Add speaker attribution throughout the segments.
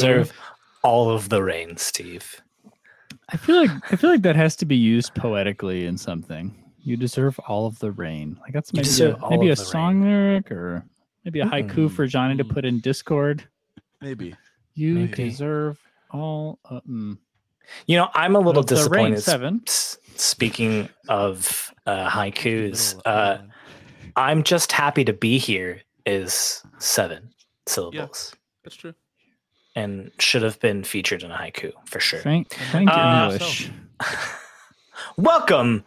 Speaker 1: deserve all of the rain, Steve.
Speaker 2: I feel like that has to be used poetically in something. You deserve all of the rain. Like that's maybe a song lyric or maybe a haiku for Johnny to put in Discord.
Speaker 3: Maybe.
Speaker 2: You deserve all.
Speaker 1: You know, I'm a little disappointed.
Speaker 2: Rain,
Speaker 1: Speaking of haikus, I'm just happy to be here is 7 syllables.
Speaker 3: Yeah, that's true.
Speaker 1: And should have been featured in a haiku for sure.
Speaker 2: Thank English.
Speaker 1: Welcome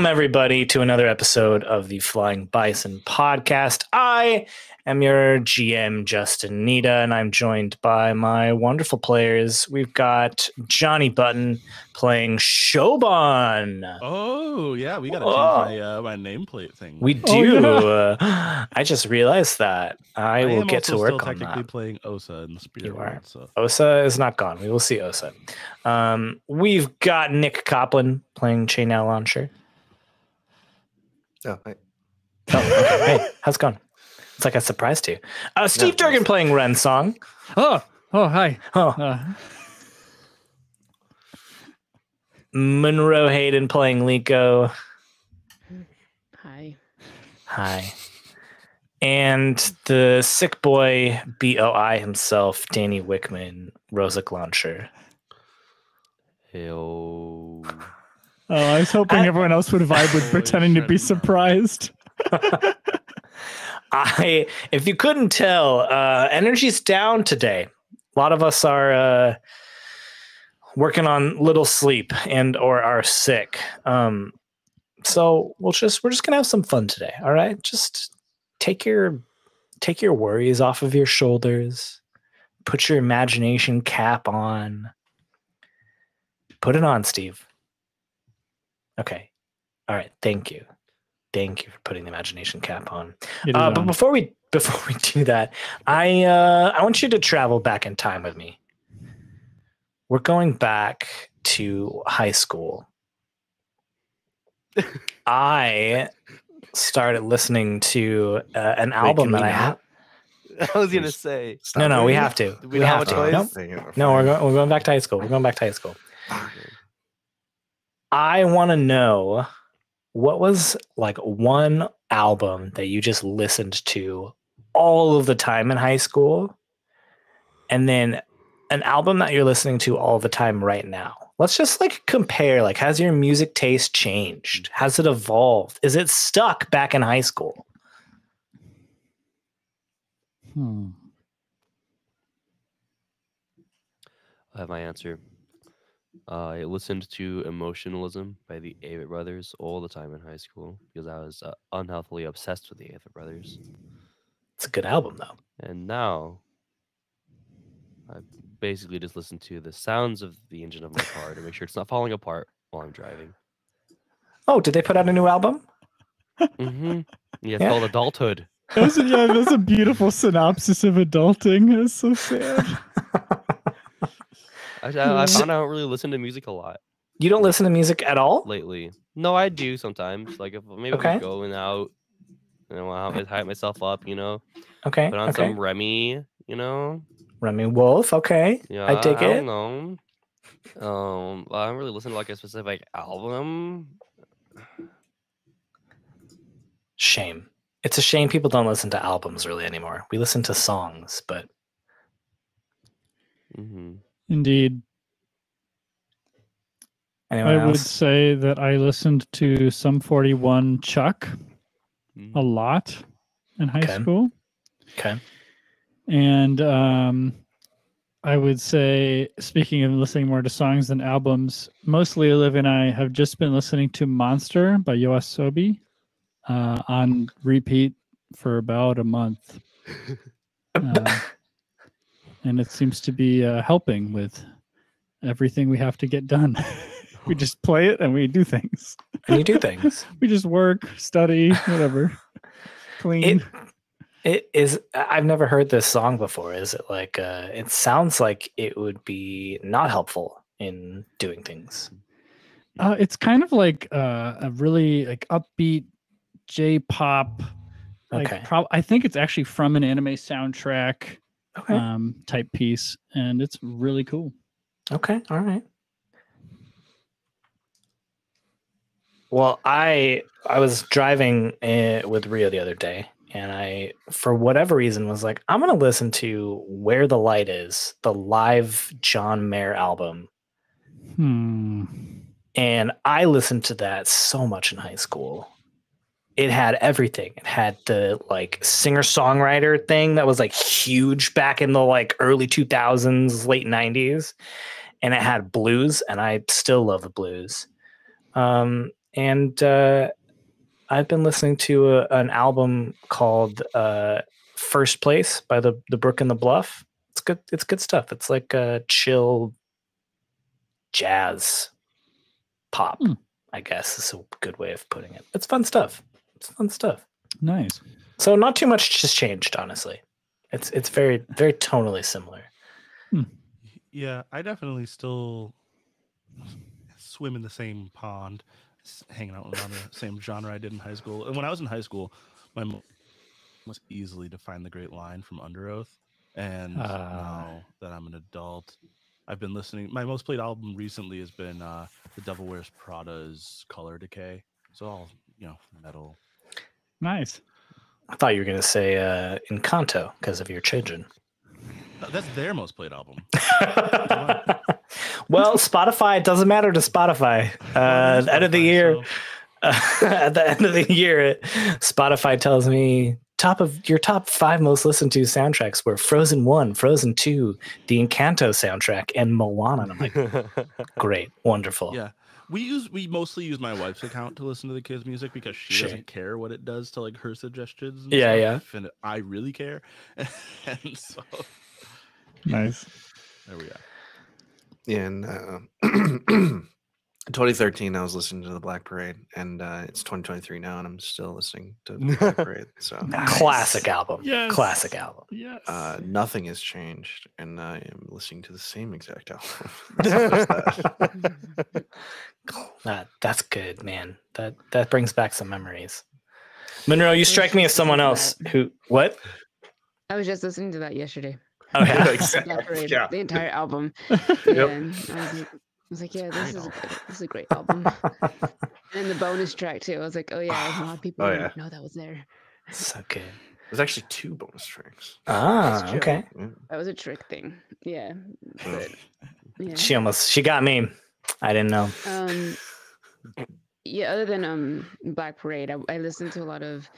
Speaker 1: everybody to another episode of the Flying Bison Podcast. I am your GM, Justin Nita, and I'm joined by my wonderful players. We've got Johnny Button playing Shoban.
Speaker 3: Oh, yeah, we got to change my nameplate thing.
Speaker 1: We do. Oh, yeah. I just realized that. I will get to work on that.
Speaker 3: I'm technically playing Osa in the spirit world. So.
Speaker 1: Osa is not gone. We will see Osa. We've got Nick Copland playing Chainmail Launcher.
Speaker 4: Oh, hi.
Speaker 1: Oh, okay. Hey, how's it going? It's like I surprised you. Steve Durgan playing Ren Song.
Speaker 2: Oh, hi.
Speaker 1: Monroe Hayden playing Leeko. Hi. And the sick boy BOI himself, Danny Wickman, Rosic Launcher.
Speaker 2: Oh, I was hoping everyone else would vibe with pretending to be surprised.
Speaker 1: If you couldn't tell, energy's down today. A lot of us are working on little sleep and or are sick. So we're just gonna have some fun today. All right, just take your worries off of your shoulders. Put your imagination cap on. Put it on, Steve. Okay. All right. Thank you. Thank you for putting the imagination cap on. But before we do that, I want you to travel back in time with me. We're going back to high school. I started listening to an album that I have.
Speaker 4: I was gonna say.
Speaker 1: No, we have to.
Speaker 4: We have a choice.
Speaker 1: No, we're going back to high school. We're going back to high school. I want to know what was like one album that you just listened to all of the time in high school, and then an album that you're listening to all the time right now. Let's just like compare. Like, has your music taste changed? Has it evolved? Is it stuck back in high school?
Speaker 5: I have my answer. I listened to Emotionalism by the Avett Brothers all the time in high school because I was unhealthily obsessed with the Avett Brothers.
Speaker 1: It's a good album, though.
Speaker 5: And now I basically just listen to the sounds of the engine of my car to make sure it's not falling apart while I'm driving.
Speaker 1: Oh, did they put out a new album?
Speaker 5: Mm-hmm. Yeah, it's called Adulthood.
Speaker 2: That's a beautiful synopsis of adulting. It's so sad.
Speaker 5: I found I don't really listen to music a lot.
Speaker 1: You don't listen to music at all?
Speaker 5: Lately. No, I do sometimes. Like if I'm going out and I want to hype myself up, you know.
Speaker 1: Okay.
Speaker 5: Put on some Remy, you know.
Speaker 1: Remy Wolf, okay.
Speaker 5: Yeah,
Speaker 1: I dig it.
Speaker 5: I don't know. I don't really listen to like a specific album.
Speaker 1: Shame. It's a shame people don't listen to albums really anymore. We listen to songs, but
Speaker 2: Indeed.
Speaker 1: Anyone else?
Speaker 2: Would say that I listened to Sum 41 Chuck a lot in high school.
Speaker 1: Okay.
Speaker 2: And I would say, speaking of listening more to songs than albums, mostly Olivia and I have just been listening to Monster by Yoasobi on repeat for about a month. And it seems to be helping with everything we have to get done. We just play it and we do things.
Speaker 1: And you do things.
Speaker 2: We just work, study, whatever. Clean.
Speaker 1: It is. I've never heard this song before. Is it like? It sounds like it would be not helpful in doing things.
Speaker 2: It's kind of like a really like upbeat J-pop. Like
Speaker 1: Okay.
Speaker 2: I think it's actually from an anime soundtrack.
Speaker 1: Okay.
Speaker 2: type piece, and it's really cool.
Speaker 1: Okay. All right. Well, I was driving with Rio the other day, and I, for whatever reason, was like, I'm gonna listen to "Where the Light Is," the live John Mayer album, and I listened to that so much in high school. It had everything. It had the like singer-songwriter thing that was like huge back in the like early 2000s, late 90s, and it had blues, and I still love the blues. And I've been listening to an album called First Place by the Brook and the Bluff. It's good. It's good stuff. It's like a chill jazz pop, I guess is a good way of putting it. It's fun stuff. It's fun stuff.
Speaker 2: Nice.
Speaker 1: So not too much just changed, honestly. It's very, very tonally similar.
Speaker 3: Yeah, I definitely still swim in the same pond, hanging out on the same genre I did in high school. And when I was in high school, my mom was easily to find the great line from Under Oath. And now that I'm an adult, I've been listening. My most played album recently has been The Devil Wears Prada's Color Decay. So all, metal.
Speaker 2: Nice.
Speaker 1: I thought you were going to say Encanto because of your children.
Speaker 3: That's their most played album.
Speaker 1: Well, Spotify, it doesn't matter to Spotify. At the end of the year, at the end of the year, Spotify tells me your top 5 most listened to soundtracks were Frozen 1, Frozen 2, the Encanto soundtrack, and Moana. And I'm like, great, wonderful.
Speaker 3: Yeah. We mostly use my wife's account to listen to the kids' music because she doesn't care what it does to like her suggestions. And stuff, and I really care. And so
Speaker 2: nice.
Speaker 3: There we go.
Speaker 6: Yeah, and 2013, I was listening to the Black Parade, and it's 2023 now, and I'm still listening to the Black Parade. So
Speaker 1: Classic album.
Speaker 2: Yes.
Speaker 1: Classic album.
Speaker 2: Yes.
Speaker 6: Nothing has changed, and I am listening to the same exact album.
Speaker 1: That's good, man. That brings back some memories. Monroe, you strike me as someone else who what?
Speaker 7: I was just listening to that yesterday.
Speaker 1: Oh yeah.
Speaker 7: Black Parade, the entire album. And I was like, yeah, this is a great album. And the bonus track too. I was like, oh yeah, a lot of people didn't know that was there.
Speaker 1: So good.
Speaker 6: There's actually 2 bonus tracks.
Speaker 1: Ah, okay.
Speaker 7: That was a trick thing. Yeah. But, yeah.
Speaker 1: She got me. I didn't know.
Speaker 7: Yeah, other than Black Parade, I listened to a lot of.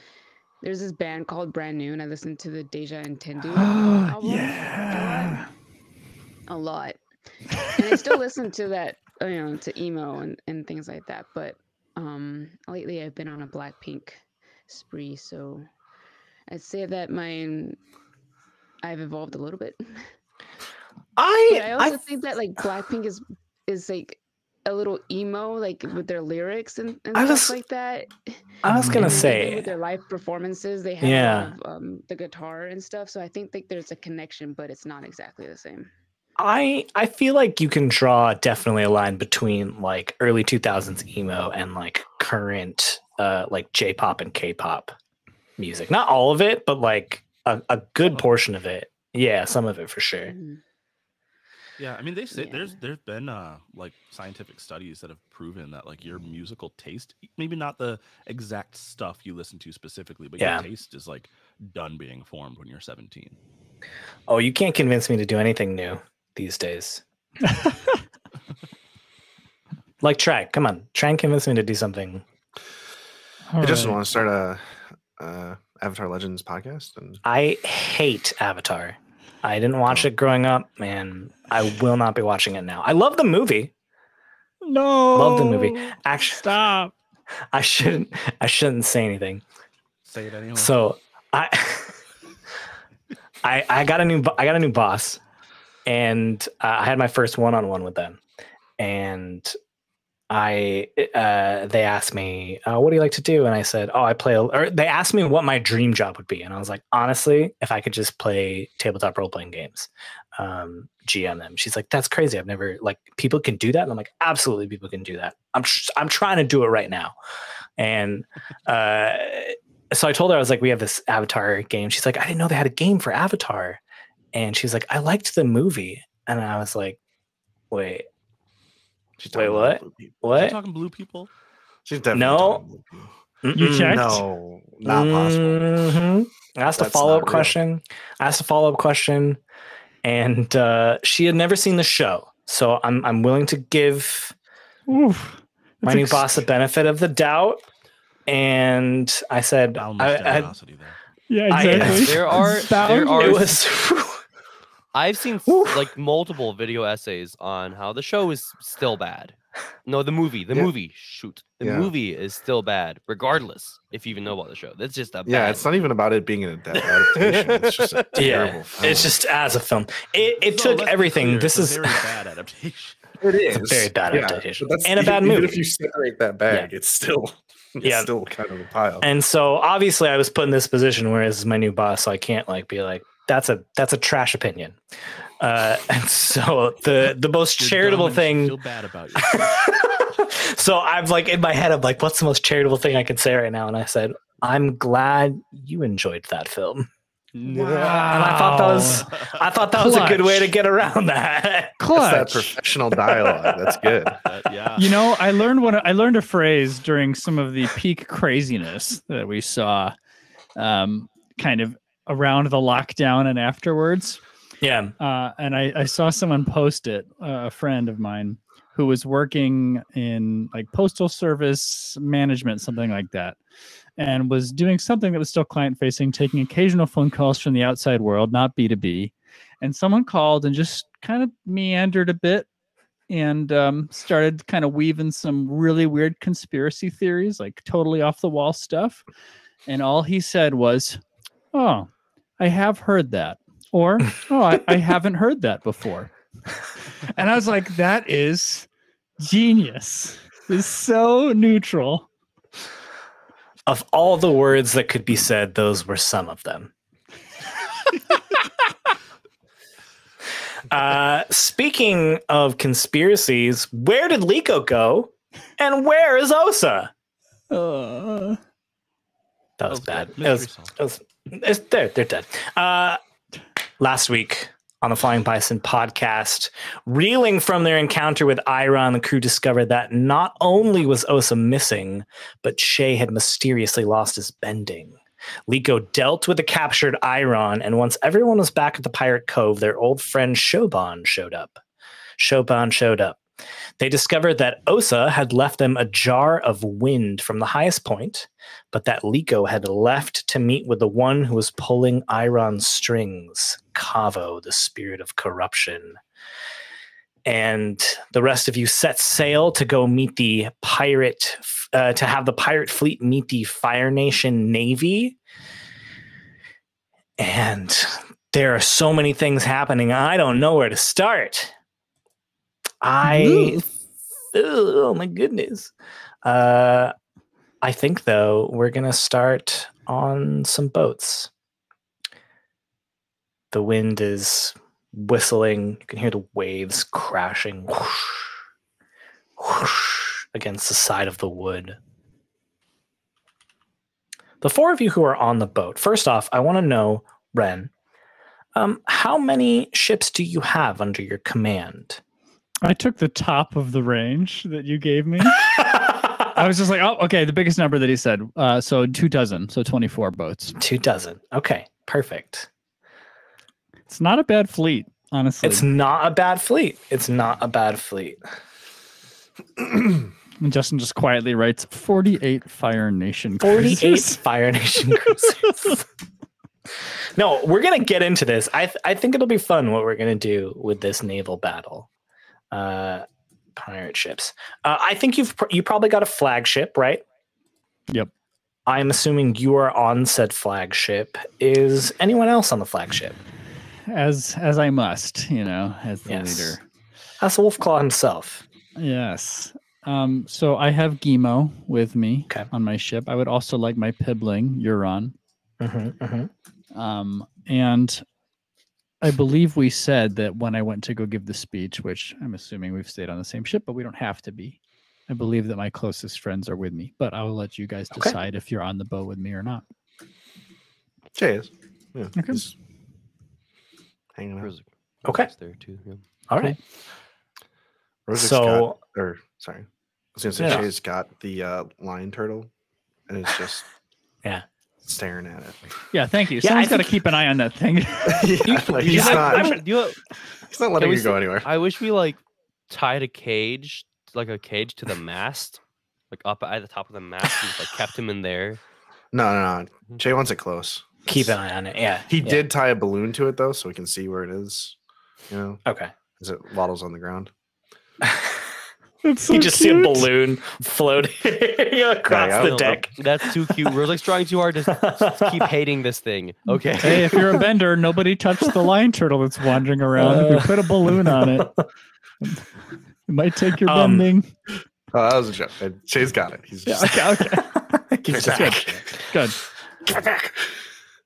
Speaker 7: There's this band called Brand New, and I listened to the Deja Entendu album.
Speaker 2: Yeah.
Speaker 7: A lot. And I still listen to that, to emo and things like that. But lately I've been on a Blackpink spree, so I'd say that I've evolved a little bit. I also think that like Blackpink is like a little emo, like with their lyrics and stuff like that.
Speaker 1: I was gonna say
Speaker 7: with their live performances, they have a lot of, the guitar and stuff. So I think there's a connection, but it's not exactly the same.
Speaker 1: I feel like you can draw definitely a line between like early 2000s emo and like current like J-pop and K-pop music. Not all of it, but like a good portion of it. Yeah, some of it for sure.
Speaker 7: Mm-hmm.
Speaker 3: Yeah, I mean they say there's been like scientific studies that have proven that like your musical taste, maybe not the exact stuff you listen to specifically, but your taste is like done being formed when you're 17.
Speaker 1: Oh, you can't convince me to do anything new these days. Like try and convince me to do something.
Speaker 6: I just want to start a Avatar Legends podcast, and
Speaker 1: I hate Avatar. I didn't watch it growing up, man. I will not be watching it now. I love the movie.
Speaker 2: No,
Speaker 1: love the movie. Actually,
Speaker 2: stop.
Speaker 1: I shouldn't say anything.
Speaker 3: Say it anyway.
Speaker 1: So I got a new boss, and I had my first one-on-one with them, and they asked me, what do you like to do? And I said, they asked me what my dream job would be. And I was like, honestly, if I could just play tabletop role-playing games, GM them. She's like, that's crazy. I've never, like, people can do that. And I'm like, absolutely, people can do that. I'm trying to do it right now. And so I told her, I was like, we have this Avatar game. She's like, I didn't know they had a game for Avatar. And she's like, I liked the movie. And I was like, wait,
Speaker 6: She's
Speaker 1: wait,
Speaker 6: talking
Speaker 1: what?
Speaker 6: about blue people.
Speaker 3: You
Speaker 1: What?
Speaker 3: talking blue people?
Speaker 6: She's definitely
Speaker 1: No.
Speaker 6: talking blue people.
Speaker 2: You
Speaker 1: Mm-mm.
Speaker 2: checked?
Speaker 6: No, not possible.
Speaker 1: Mhm. I asked a
Speaker 6: That's
Speaker 1: follow-up
Speaker 6: not real.
Speaker 1: question. And she had never seen the show. So I'm willing to give
Speaker 2: Oof.
Speaker 1: my new boss the benefit of the doubt. And I said,
Speaker 3: Boundless generosity there.
Speaker 2: Yeah,
Speaker 1: I-
Speaker 2: exactly.
Speaker 5: There are
Speaker 1: it was
Speaker 5: I've seen
Speaker 1: Oof.
Speaker 5: like multiple video essays on how the show is still bad. No, the movie. The
Speaker 6: Yeah.
Speaker 5: movie. Shoot. The
Speaker 6: Yeah.
Speaker 5: movie is still bad, regardless if you even know about the show. That's just a
Speaker 6: Yeah,
Speaker 5: bad.
Speaker 6: it's not even about it being an adaptation. It's just a terrible film.
Speaker 1: it's just as a film. It
Speaker 3: So
Speaker 1: took
Speaker 3: let's be
Speaker 1: everything.
Speaker 3: clear,
Speaker 1: This
Speaker 3: it's
Speaker 1: is
Speaker 3: a very bad adaptation.
Speaker 6: It
Speaker 1: It's
Speaker 6: is
Speaker 1: a very bad adaptation.
Speaker 6: but that's
Speaker 1: And a bad
Speaker 6: even
Speaker 1: movie.
Speaker 6: if you separate that bag, it's still
Speaker 1: Yeah.
Speaker 6: still kind of a pile.
Speaker 1: And so obviously I was put in this position where this is my new boss, so I can't like be like, that's a trash opinion. And so the most
Speaker 3: You're
Speaker 1: charitable
Speaker 3: dumb and you
Speaker 1: thing.
Speaker 3: Feel bad about yourself.
Speaker 1: So I'm like in my head, I'm like, what's the most charitable thing I can say right now? And I said, I'm glad you enjoyed that film. And I thought that was a good way to get around that.
Speaker 6: That's that
Speaker 2: Clutch.
Speaker 6: professional dialogue. That's good.
Speaker 3: Yeah.
Speaker 2: You know, I learned a phrase during some of the peak craziness that we saw, kind of around the lockdown and afterwards.
Speaker 1: Yeah.
Speaker 2: And I saw someone post it, a friend of mine who was working in like postal service management, something like that, and was doing something that was still client facing, taking occasional phone calls from the outside world, not B2B. And someone called and just kind of meandered a bit and started kind of weaving some really weird conspiracy theories, like totally off the wall stuff. And all he said was, "Oh, I have heard that." Or, "Oh, I haven't heard that before." And I was like, that is genius. It's so neutral.
Speaker 1: Of all the words that could be said, those were some of them. Speaking of conspiracies, where did Leeko go? And where is Osa? That was bad. They're dead. Last week on the Flying Bison podcast, reeling from their encounter with Eiron, the crew discovered that not only was Osa missing, but Shay had mysteriously lost his bending. Leeko dealt with the captured Eiron, and once everyone was back at the Pirate Cove, their old friend Shoban showed up. They discovered that Osa had left them a jar of wind from the highest point, but that Leeko had left to meet with the one who was pulling Eiron's strings, Kaavo, the spirit of corruption. And the rest of you set sail to go meet the pirate, to have the pirate fleet meet the Fire Nation Navy. And there are so many things happening. I don't know where to start. Oh my goodness. I think though we're gonna start on some boats. The wind is whistling. You can hear the waves crashing whoosh, whoosh, against the side of the wood. The four of you who are on the boat. First off, I want to know, Ren, how many ships do you have under your command?
Speaker 2: I took the top of the range that you gave me. I was just like, oh, okay, the biggest number that he said. So 24, so 24 boats.
Speaker 1: 24. Okay, perfect.
Speaker 2: It's not a bad fleet, honestly.
Speaker 1: It's not a bad fleet.
Speaker 2: And Justin just quietly writes 48 Fire Nation
Speaker 1: 48
Speaker 2: cruisers.
Speaker 1: Fire Nation cruisers. No, we're going to get into this. I think it'll be fun what we're going to do with this naval battle. Pirate ships. I think you probably got a flagship, right?
Speaker 2: Yep.
Speaker 1: I'm assuming you are on said flagship. Is anyone else on the flagship?
Speaker 2: As I must, as the leader.
Speaker 1: That's Wolfclaw himself.
Speaker 2: Yes. So I have Gimo with me on my ship. I would also like my Pibbling, Euron. And I believe we said that when I went to go give the speech, which I'm assuming we've stayed on the same ship, but we don't have to be. I believe that my closest friends are with me, but I will let you guys decide if you're on the boat with me or not.
Speaker 6: Jay is. Yeah,
Speaker 2: Okay.
Speaker 6: he's hanging out.
Speaker 1: Okay.
Speaker 5: There too. Yeah.
Speaker 1: All right.
Speaker 6: Rozik's
Speaker 1: So-
Speaker 6: sorry. I was gonna say
Speaker 1: Yeah.
Speaker 6: Shay's got the lion turtle, and it's just
Speaker 1: Yeah.
Speaker 6: staring at it.
Speaker 2: Yeah, thank you.
Speaker 1: Yeah,
Speaker 2: Someone's
Speaker 1: I
Speaker 2: got to
Speaker 1: think-
Speaker 2: keep an eye on that thing.
Speaker 6: Yeah, like, he's not letting
Speaker 5: we
Speaker 6: you go anywhere.
Speaker 5: I wish we like tied a cage to the mast, like up at the top of the mast, and just like kept him in there.
Speaker 6: No. Jay wants it close.
Speaker 1: Keep an eye on it. Yeah.
Speaker 6: He
Speaker 1: yeah.
Speaker 6: did tie a balloon to it though, so we can see where it is. You know,
Speaker 1: Okay.
Speaker 6: as it waddles on the ground.
Speaker 2: It's so
Speaker 1: You just see a
Speaker 2: cute.
Speaker 1: balloon floating across
Speaker 6: Yeah,
Speaker 1: the
Speaker 5: No,
Speaker 1: deck.
Speaker 5: That's too cute. We're like trying too hard to just keep hating this thing. Okay.
Speaker 2: Hey, if you're a bender, nobody touched the lion turtle that's wandering around. We put a balloon on it. It might take your bending.
Speaker 6: Oh, that was a joke. Shay's got it. He's just
Speaker 2: Okay.
Speaker 1: Give it
Speaker 6: Give it
Speaker 1: back.
Speaker 2: Good.
Speaker 6: give it back.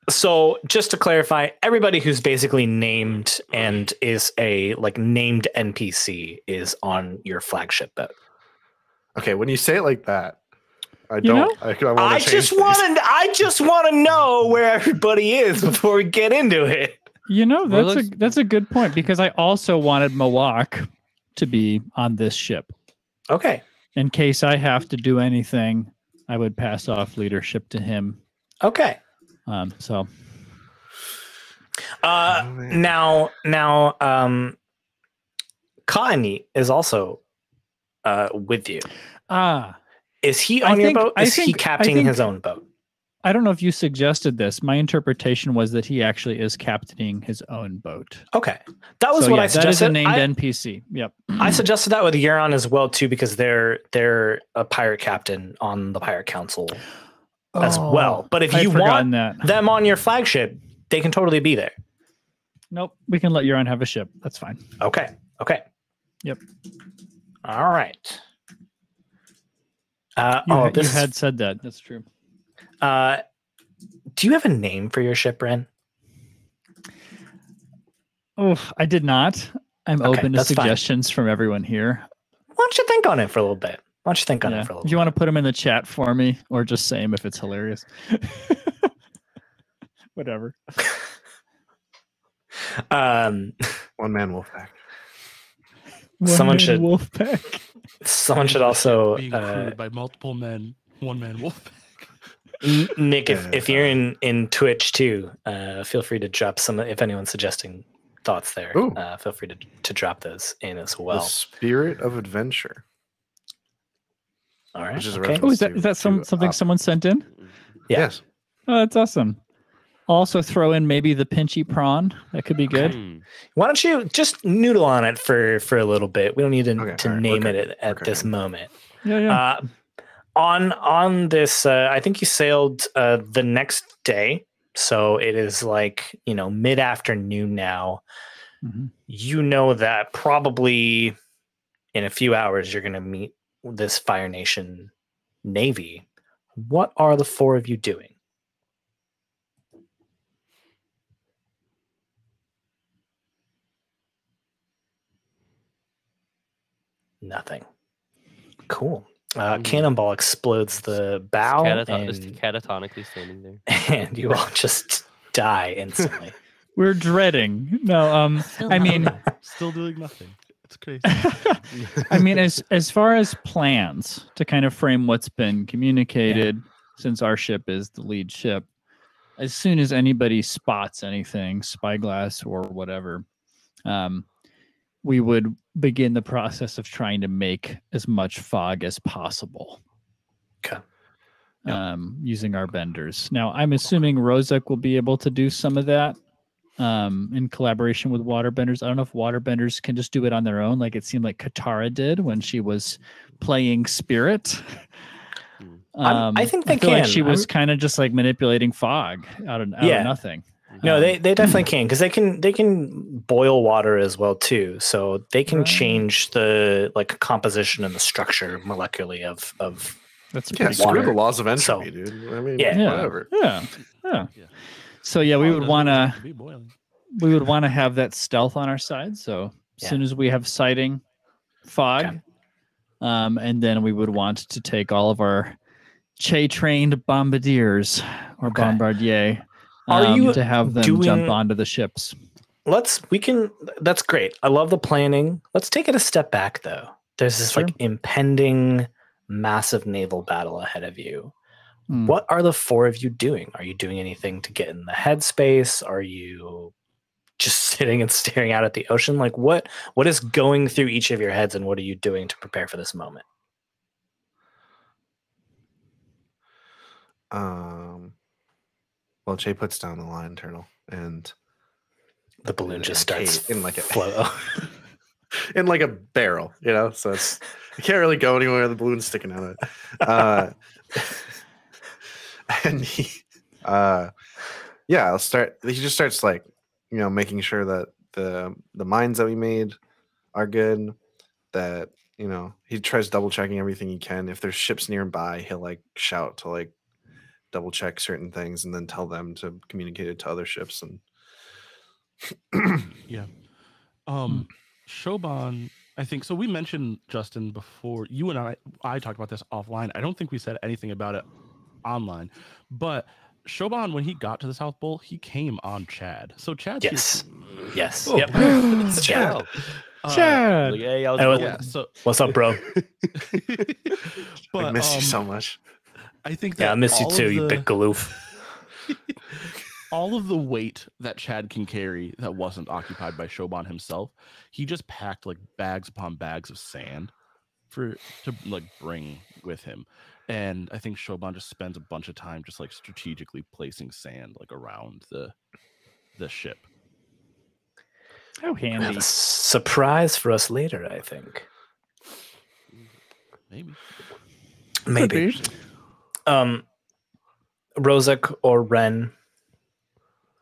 Speaker 1: So just to clarify, everybody who's basically named and is a like named NPC is on your flagship boat.
Speaker 6: Okay, when you say it like that, I
Speaker 2: You
Speaker 6: don't.
Speaker 2: know?
Speaker 6: I wanna
Speaker 1: I
Speaker 6: change
Speaker 1: just
Speaker 6: things.
Speaker 1: want to know where everybody is before we get into it.
Speaker 2: You know,
Speaker 5: Well,
Speaker 2: that's a good point because I also wanted Mawak to be on this ship.
Speaker 1: Okay.
Speaker 2: In case I have to do anything, I would pass off leadership to him.
Speaker 1: Okay.
Speaker 2: So
Speaker 6: man.
Speaker 1: Now, Kaani is also with you. Is he
Speaker 2: I
Speaker 1: on your
Speaker 2: think-
Speaker 1: boat?
Speaker 2: I
Speaker 1: Is he
Speaker 2: think-
Speaker 1: captaining his own boat?
Speaker 2: I don't know if you suggested this. My interpretation was that he actually is captaining his own boat.
Speaker 1: Okay, that was
Speaker 2: So,
Speaker 1: what
Speaker 2: yeah,
Speaker 1: I
Speaker 2: that is a
Speaker 1: suggested.
Speaker 2: named NPC. Yep.
Speaker 1: I suggested that with Euron as well too, because they're a pirate captain on the pirate council as well. But if
Speaker 2: I'd
Speaker 1: you
Speaker 2: forgotten
Speaker 1: want
Speaker 2: that.
Speaker 1: them on your flagship, they can totally be there.
Speaker 2: Nope, we can let Euron have a ship. That's fine.
Speaker 1: Okay.
Speaker 2: Yep.
Speaker 1: All right.
Speaker 2: You
Speaker 1: This
Speaker 2: had said that. That's true.
Speaker 1: do you have a name for your ship, Ren?
Speaker 2: Oh, I did not. I'm
Speaker 1: Okay,
Speaker 2: open to
Speaker 1: that's fine.
Speaker 2: suggestions from everyone here.
Speaker 1: Why don't you think on it for a little bit? Why don't you think on
Speaker 2: Yeah.
Speaker 1: it for a little
Speaker 2: Do you want to put them in the chat for me or just say them if it's hilarious? Whatever.
Speaker 6: One man wolf pack.
Speaker 1: Someone
Speaker 2: One-man
Speaker 1: should-
Speaker 2: wolf pack.
Speaker 1: Someone should also
Speaker 3: being crewed by multiple men, one man wolf.
Speaker 1: Nick,
Speaker 6: Yeah.
Speaker 1: if you're in Twitch too, feel free to drop some. If anyone's suggesting thoughts there,
Speaker 6: Ooh.
Speaker 1: feel free to drop those in as
Speaker 6: The
Speaker 1: well.
Speaker 6: spirit of adventure.
Speaker 1: All right.
Speaker 6: Which is a
Speaker 1: Okay.
Speaker 2: Oh, is
Speaker 6: reference
Speaker 2: that something
Speaker 6: to,
Speaker 2: someone sent in?
Speaker 1: Yeah.
Speaker 6: Yes.
Speaker 2: Oh, that's awesome. Also throw in maybe the pinchy prawn. That could be good.
Speaker 5: Hmm.
Speaker 1: Why don't you just noodle on it for a little bit? We don't need to,
Speaker 6: Okay,
Speaker 1: to
Speaker 6: all right,
Speaker 1: name
Speaker 6: okay,
Speaker 1: it at
Speaker 6: okay.
Speaker 1: this moment.
Speaker 2: Yeah.
Speaker 1: On this, I think you sailed the next day, so it is like mid afternoon now.
Speaker 2: Mhm.
Speaker 1: You know that probably in a few hours you're going to meet this Fire Nation Navy. What are the four of you doing? Nothing. Cool. Cannonball explodes the bow,
Speaker 5: Just
Speaker 1: and,
Speaker 5: catatonically standing there.
Speaker 1: and you all just die instantly.
Speaker 2: We're dreading. No, I mean,
Speaker 3: Still doing nothing. It's crazy.
Speaker 2: I mean, as far as plans to kind of frame what's been communicated, since our ship is the lead ship, as soon as anybody spots anything, spyglass or whatever, we would begin the process of trying to make as much fog as possible.
Speaker 1: Okay.
Speaker 2: Using our benders. Now, I'm assuming Rozek will be able to do some of that in collaboration with waterbenders. I don't know if waterbenders can just do it on their own, like it seemed like Katara did when she was playing Spirit.
Speaker 1: I think they
Speaker 2: feel like
Speaker 1: can.
Speaker 2: she was kind of just like manipulating fog out of nothing.
Speaker 1: No, they definitely can, because they can boil water as well too. So they can
Speaker 2: Right.
Speaker 1: change the composition and the structure molecularly of
Speaker 2: That's
Speaker 6: Yeah,
Speaker 2: pretty
Speaker 6: screw
Speaker 1: water.
Speaker 6: the laws of entropy,
Speaker 1: So-
Speaker 6: dude. I mean,
Speaker 1: Yeah.
Speaker 6: whatever.
Speaker 2: Yeah.
Speaker 3: Yeah.
Speaker 2: So yeah, we
Speaker 3: Fog
Speaker 2: would
Speaker 3: doesn't
Speaker 2: want
Speaker 3: have
Speaker 2: to
Speaker 3: be boiling.
Speaker 2: have that stealth on our side. So as
Speaker 1: Yeah.
Speaker 2: soon as we have sighting, fog,
Speaker 1: Okay.
Speaker 2: and then we would want to take all of our Che trained bombardiers or
Speaker 1: Okay.
Speaker 2: bombardier
Speaker 1: Are you
Speaker 2: to have them
Speaker 1: doing-
Speaker 2: jump onto the ships.
Speaker 1: That's great. I love the planning. Let's take it a step back though. There's this like impending massive naval battle ahead of you. What are the four of you doing? Are you doing anything to get in the headspace? Are you just sitting and staring out at the ocean? Like what is going through each of your heads, and what are you doing to prepare for this moment?
Speaker 6: Well, Jay puts down the lion turtle, and
Speaker 1: the balloon just starts
Speaker 6: in like a
Speaker 1: flow.
Speaker 6: in like a barrel, you know. So it's you can't really go anywhere. The balloon's sticking out of it. And he, I'll start. He just starts like, you know, making sure that the mines that we made are good. That, you know, he tries double checking everything he can. If there's ships nearby, he'll like shout to like double check certain things and then tell them to communicate it to other ships. And
Speaker 3: yeah. Shoban, I think so. We mentioned, Justin, before you and I talked about this offline. I don't think we said anything about it online, but Shoban, when he got to the South Pole, he came on Chad. So Chad's
Speaker 1: yes.
Speaker 3: Oh.
Speaker 1: Yep. It's Chad.
Speaker 2: Chad.
Speaker 5: Like, hey,
Speaker 3: So
Speaker 1: what's up, bro?
Speaker 3: but
Speaker 6: I miss you so much.
Speaker 3: I think that
Speaker 1: I miss you too, you big galoof.
Speaker 3: all of the weight that Chad can carry that wasn't occupied by Shoban himself, he just packed like bags upon bags of sand to like bring with him. And I think Shoban just spends a bunch of time just like strategically placing sand like around the ship.
Speaker 2: How handy.
Speaker 1: A surprise for us later, I think. Maybe. Rozak or Ren,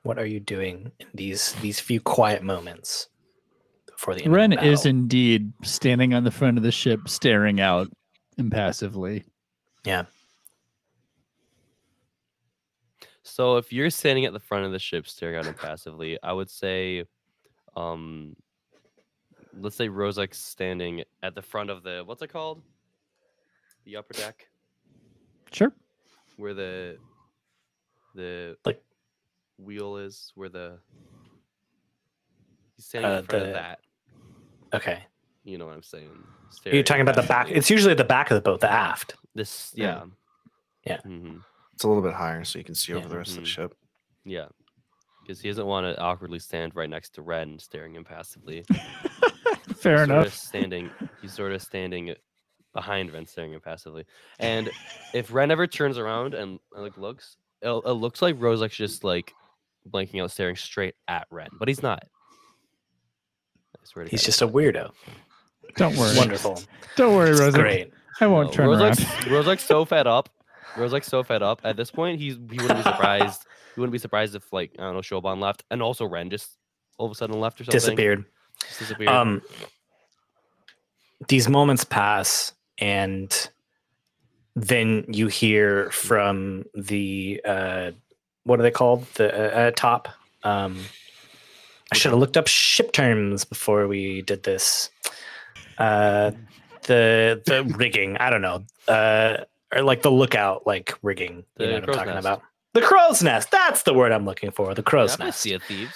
Speaker 1: what are you doing in these few quiet moments before the end
Speaker 2: Ren
Speaker 1: of the battle?
Speaker 2: is indeed standing on the front of the ship, staring out impassively.
Speaker 1: Yeah.
Speaker 5: So if you're standing at the front of the ship staring out impassively, I would say, let's say Rozak's standing at the front of the, what's it called? The upper deck?
Speaker 2: Sure.
Speaker 5: Where the
Speaker 1: like
Speaker 5: wheel is, where he's standing in front of that.
Speaker 1: Okay.
Speaker 5: You know what I'm saying?
Speaker 1: You're talking about the back. It's usually at the back of the boat, the aft.
Speaker 5: Yeah.
Speaker 6: Mm-hmm. It's a little bit higher so you can see over the rest of the ship.
Speaker 5: Yeah. Because he doesn't want to awkwardly stand right next to Ren staring impassively.
Speaker 2: Fair enough.
Speaker 5: He's sort of standing behind Ren staring impassively. And if Ren ever turns around and like looks, it looks like Rozak's just like blanking out, staring straight at Ren. But he's not. I swear to
Speaker 1: He's
Speaker 5: God,
Speaker 1: just a weirdo.
Speaker 2: Don't worry.
Speaker 1: Wonderful.
Speaker 2: Don't worry, Rosa.
Speaker 1: Great.
Speaker 2: I won't turn around.
Speaker 5: Rozak's so fed up. Rozak's so fed up. At this point, he wouldn't be surprised. He wouldn't be surprised if, like, I don't know, Shoban left, and also Ren just all of a sudden left or something.
Speaker 1: Disappeared. These moments pass, and then you hear from the what are they called? The top. I should have looked up ship terms before we did this. The rigging. I don't know. Or like the lookout, like rigging. You know what I'm talking about? The crow's nest. That's the word I'm looking for. The crow's nest.
Speaker 5: Sea of Thieves.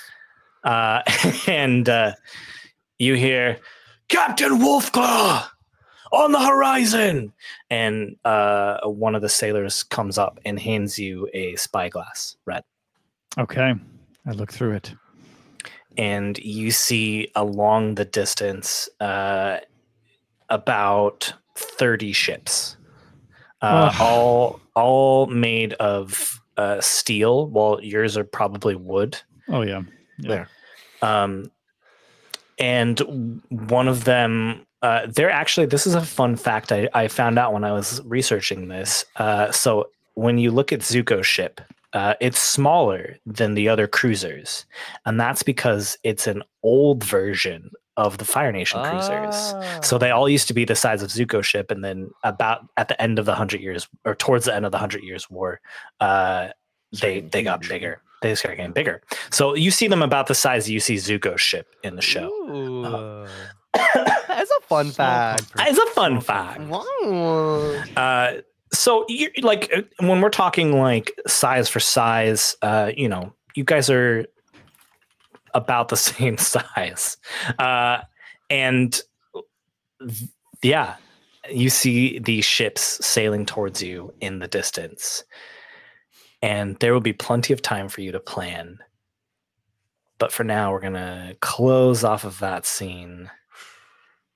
Speaker 1: And you hear Captain Wolfclaw on the horizon, and one of the sailors comes up and hands you a spyglass, Red.
Speaker 2: Okay, I look through it,
Speaker 1: and you see along the distance about 30 ships, all made of steel. Well, yours are probably wood.
Speaker 2: Oh yeah.
Speaker 1: There. And one of them, they're actually, this is a fun fact I found out when I was researching this. So when you look at Zuko's ship, it's smaller than the other cruisers. And that's because it's an old version of the Fire Nation cruisers. So they all used to be the size of Zuko's ship. And then about at the end of the 100 Years, or towards the end of the 100 Years War, they got bigger. They just started getting bigger. So you see them about the size you see Zuko's ship in the show.
Speaker 4: That's a fun fact.
Speaker 1: It's a fun fact.
Speaker 4: Wow.
Speaker 1: So you like when we're talking like size for size, you know, you guys are about the same size. Yeah, you see these ships sailing towards you in the distance. And there will be plenty of time for you to plan. But for now, we're going to close off of that scene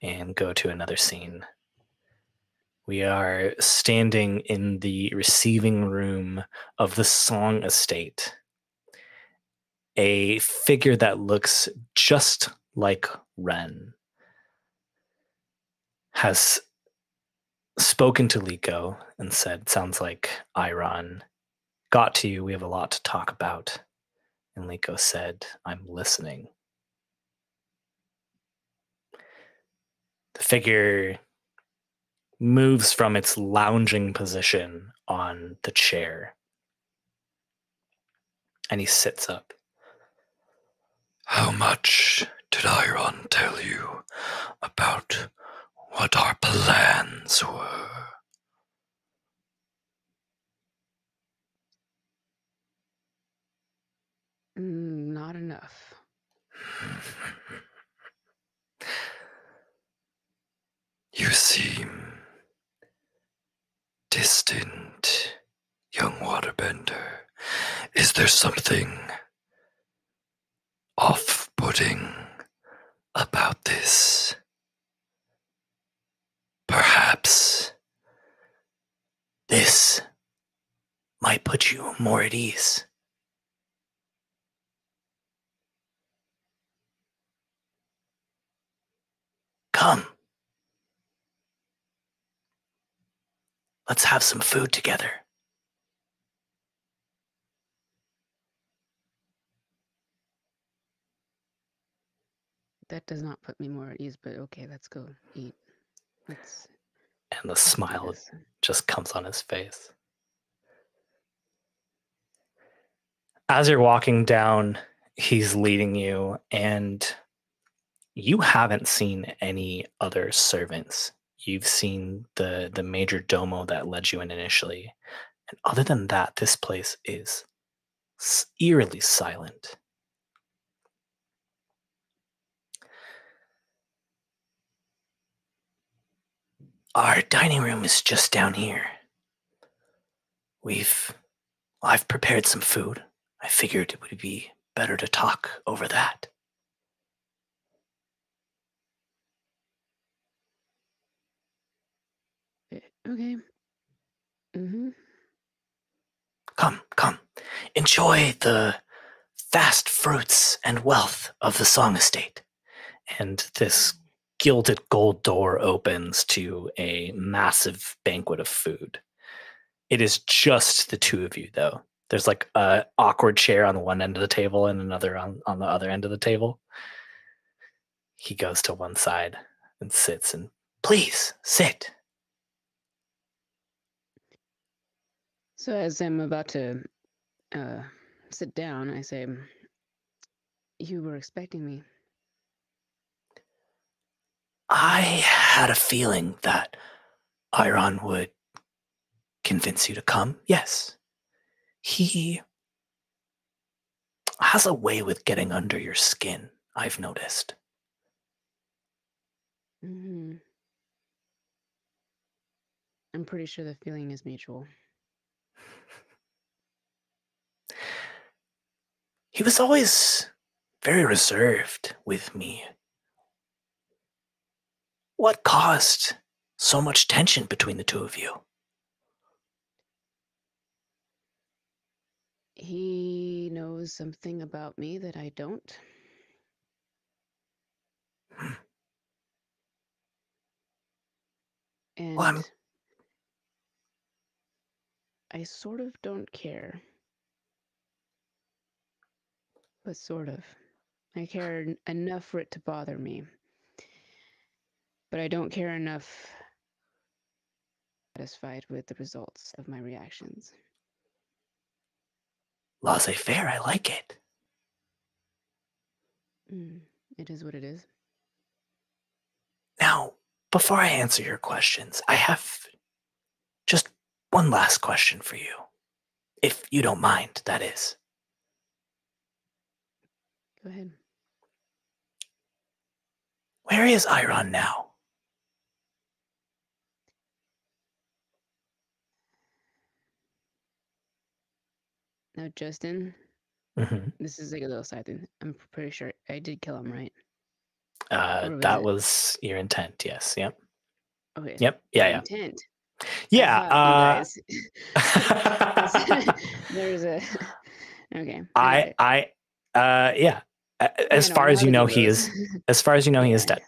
Speaker 1: and go to another scene. We are standing in the receiving room of the Song Estate. A figure that looks just like Ren has spoken to Leeko and said, sounds like Eiron got to you. We have a lot to talk about. And Leeko said, I'm listening. The figure moves from its lounging position on the chair. And he sits up. How much did Eiron tell you about what our plans were?
Speaker 7: Not enough.
Speaker 1: You seem distant, young waterbender. Is there something off-putting about this? Perhaps this might put you more at ease. Come. Let's have some food together.
Speaker 7: That does not put me more at ease, but okay, let's go eat. Let's
Speaker 1: And the
Speaker 7: do
Speaker 1: smile
Speaker 7: this.
Speaker 1: just comes on his face. As you're walking down, he's leading you, and you haven't seen any other servants. You've seen the major domo that led you in initially. And other than that, this place is eerily silent. Our dining room is just down here. I've prepared some food. I figured it would be better to talk over that.
Speaker 7: Okay. Mm-hmm.
Speaker 1: Come. Enjoy the vast fruits and wealth of the Song Estate. And this gilded gold door opens to a massive banquet of food. It is just the two of you, though. There's like an awkward chair on the one end of the table and another on the other end of the table. He goes to one side and sits and, please, sit.
Speaker 7: So as I'm about to sit down, I say, you were expecting me.
Speaker 1: I had a feeling that Eiron would convince you to come. Yes. He has a way with getting under your skin, I've noticed.
Speaker 7: Mm-hmm. I'm pretty sure the feeling is mutual.
Speaker 1: He was always very reserved with me. What caused so much tension between the two of you?
Speaker 7: He knows something about me that I don't. And
Speaker 1: Well,
Speaker 7: I sort of don't care. But sort of. I care enough for it to bother me. But I don't care enough satisfied with the results of my reactions.
Speaker 1: laissez-faire, I like it.
Speaker 7: It is what it is.
Speaker 1: Now, before I answer your questions, I have just one last question for you. If you don't mind, that is.
Speaker 7: Go ahead.
Speaker 1: Where is Eiron now?
Speaker 7: Now, Justin,
Speaker 1: Mm-hmm.
Speaker 7: this is like a little side thing. I'm pretty sure I did kill him, right? Or was
Speaker 1: That
Speaker 7: it-
Speaker 1: was your intent. Yes. Yep.
Speaker 7: Okay.
Speaker 1: Yep. Yeah.
Speaker 7: Intent.
Speaker 1: Yeah.
Speaker 7: Aha, you
Speaker 1: Yeah.
Speaker 7: guys. There's a. Okay.
Speaker 1: Yeah. As
Speaker 7: No,
Speaker 1: far
Speaker 7: I'm
Speaker 1: as
Speaker 7: not
Speaker 1: you
Speaker 7: a
Speaker 1: know,
Speaker 7: big
Speaker 1: he
Speaker 7: rose.
Speaker 1: is. As far as you know, he is
Speaker 7: Yeah.
Speaker 1: dead.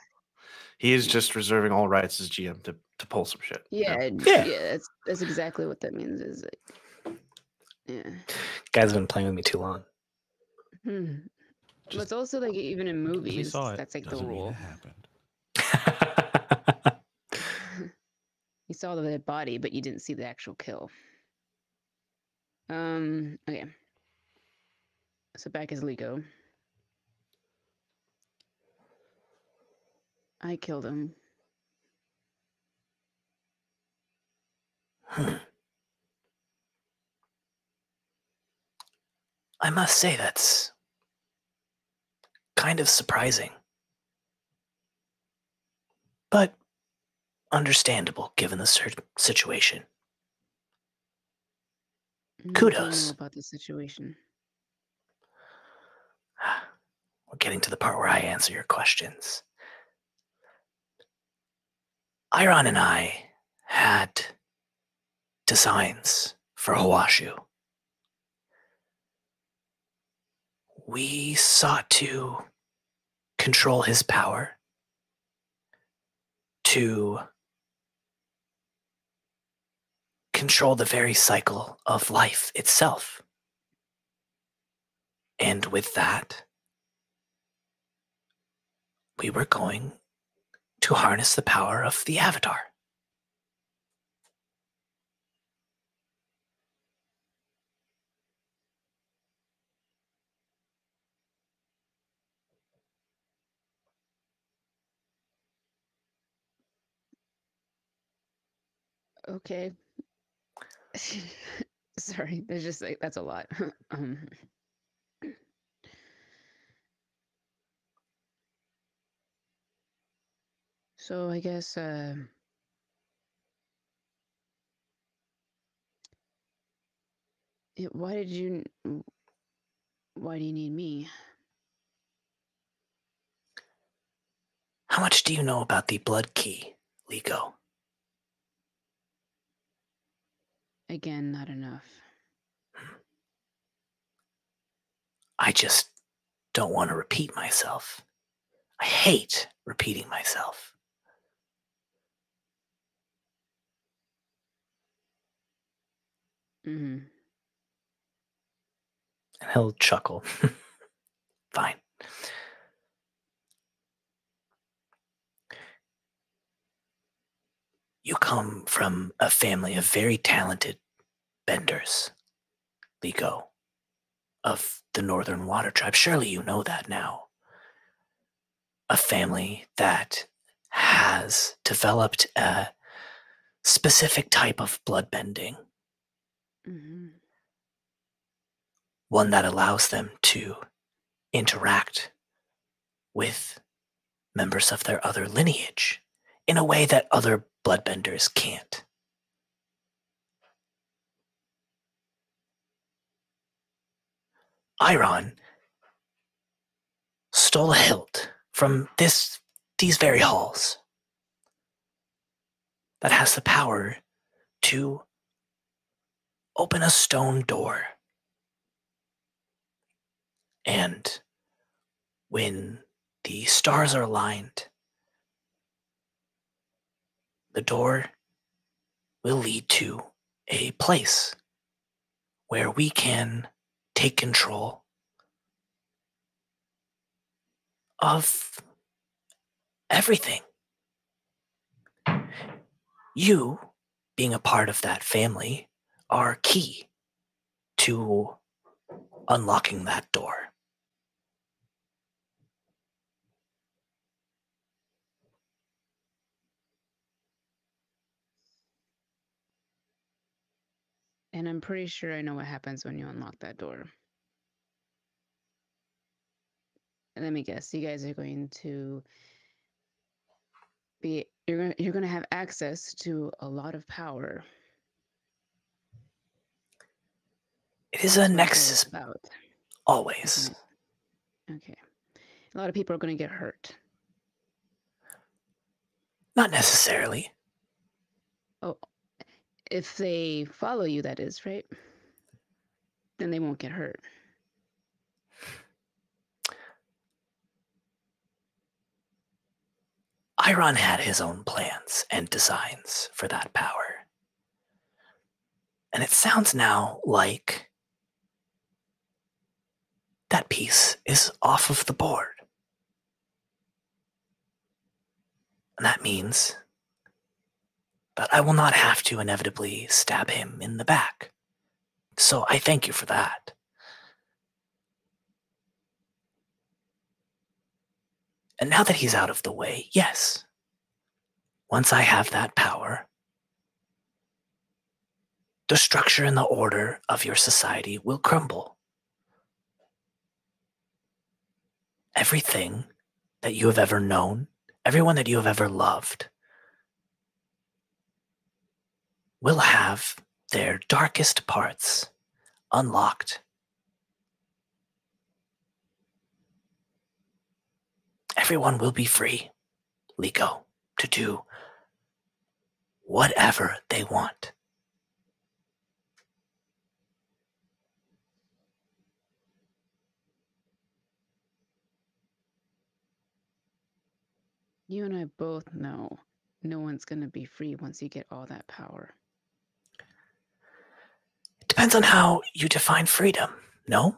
Speaker 6: He is just reserving all rights as GM to pull some shit.
Speaker 7: Yeah,
Speaker 1: Yeah.
Speaker 7: yeah. That's exactly what that means. Is like, yeah.
Speaker 1: Guys have been playing with me too long.
Speaker 7: Hmm. But
Speaker 3: Just-
Speaker 7: it's also like even in
Speaker 3: If we
Speaker 7: movies,
Speaker 3: saw it,
Speaker 7: that's like the
Speaker 3: doesn't mean
Speaker 7: rule.
Speaker 3: it happened.
Speaker 7: You saw the dead body, but you didn't see the actual kill. Okay. So back is Leeko. I killed him.
Speaker 1: I must say that's kind of surprising. But understandable given the situation.
Speaker 7: What do you
Speaker 1: Kudos.
Speaker 7: know about the situation?
Speaker 1: We're getting to the part where I answer your questions. Eiron and I had designs for Hawashu. We sought to control his power, to control the very cycle of life itself. And with that, we were going to harness the power of the Avatar.
Speaker 7: Okay. Sorry, there's just like that's a lot. um, so I guess why do you need me?
Speaker 1: How much do you know about the blood key, Leeko?
Speaker 7: Again, not enough.
Speaker 1: I just don't want to repeat myself. I hate repeating myself.
Speaker 7: Hmm.
Speaker 1: And he'll chuckle. Fine. You come from a family of very talented benders, Leeko, of the Northern Water Tribe. Surely you know that now. A family that has developed a specific type of blood bending,
Speaker 7: Hmm.
Speaker 1: one that allows them to interact with members of their other lineage in a way that other bloodbenders can't. Eiron stole a hilt from these very halls that has the power to open a stone door. And when the stars are aligned, the door will lead to a place where we can take control of everything. You, being a part of that family, are key to unlocking that door.
Speaker 7: And I'm pretty sure I know what happens when you unlock that door. Let me guess. You guys are going to you're gonna have access to a lot of power.
Speaker 1: It is a
Speaker 7: That's what it's
Speaker 1: nexus,
Speaker 7: about,
Speaker 1: always.
Speaker 7: isn't it? Okay. A lot of people are gonna get hurt.
Speaker 1: Not necessarily.
Speaker 7: Oh, if they follow you, that is, right? Then they won't get hurt.
Speaker 1: Eiron had his own plans and designs for that power. And it sounds now like that piece is off of the board. And that means that I will not have to inevitably stab him in the back. So I thank you for that. And now that he's out of the way, yes, once I have that power, the structure and the order of your society will crumble. Everything that you have ever known, everyone that you have ever loved, will have their darkest parts unlocked. Everyone will be free, Leeko, to do whatever they want.
Speaker 7: You and I both know no one's gonna be free once you get all that power.
Speaker 1: It depends on how you define freedom, no?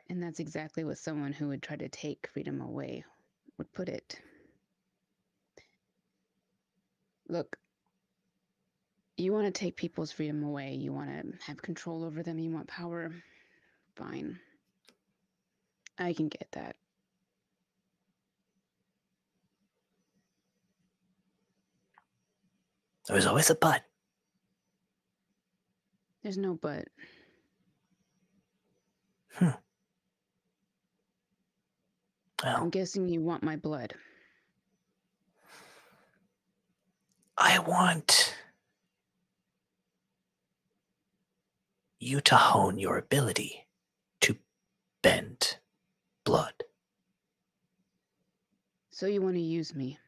Speaker 7: And that's exactly what someone who would try to take freedom away would put it. Look, you want to take people's freedom away, you want to have control over them, you want power. Fine. I can get that.
Speaker 1: There's always a but.
Speaker 7: There's no but.
Speaker 1: Well,
Speaker 7: I'm guessing you want my blood.
Speaker 1: I want you to hone your ability to bend blood.
Speaker 7: So you want to use me?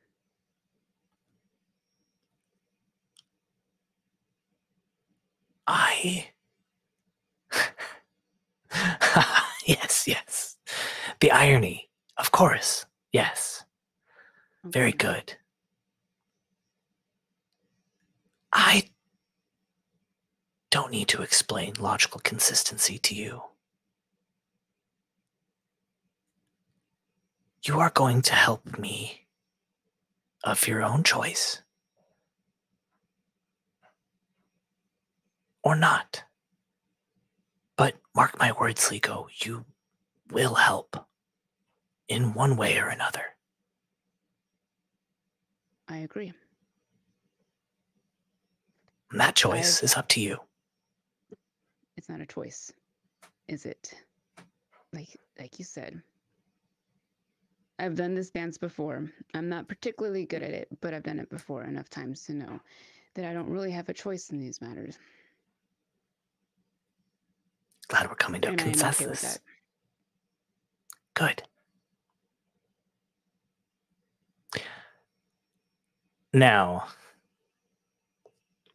Speaker 1: Yes. The irony, of course. Yes. Very
Speaker 7: Okay.
Speaker 1: good. I don't need to explain logical consistency to you. You are going to help me of your own choice. Or not. But mark my words, Leeko, you will help in one way or another.
Speaker 7: I agree.
Speaker 1: And that choice is up to you.
Speaker 7: It's not a choice, is it? Like you said. I've done this dance before. I'm not particularly good at it, but I've done it before enough times to know that I don't really have a choice in these matters.
Speaker 1: Glad we're coming to a
Speaker 7: And I am okay with
Speaker 1: consensus.
Speaker 7: that.
Speaker 1: Good. Now,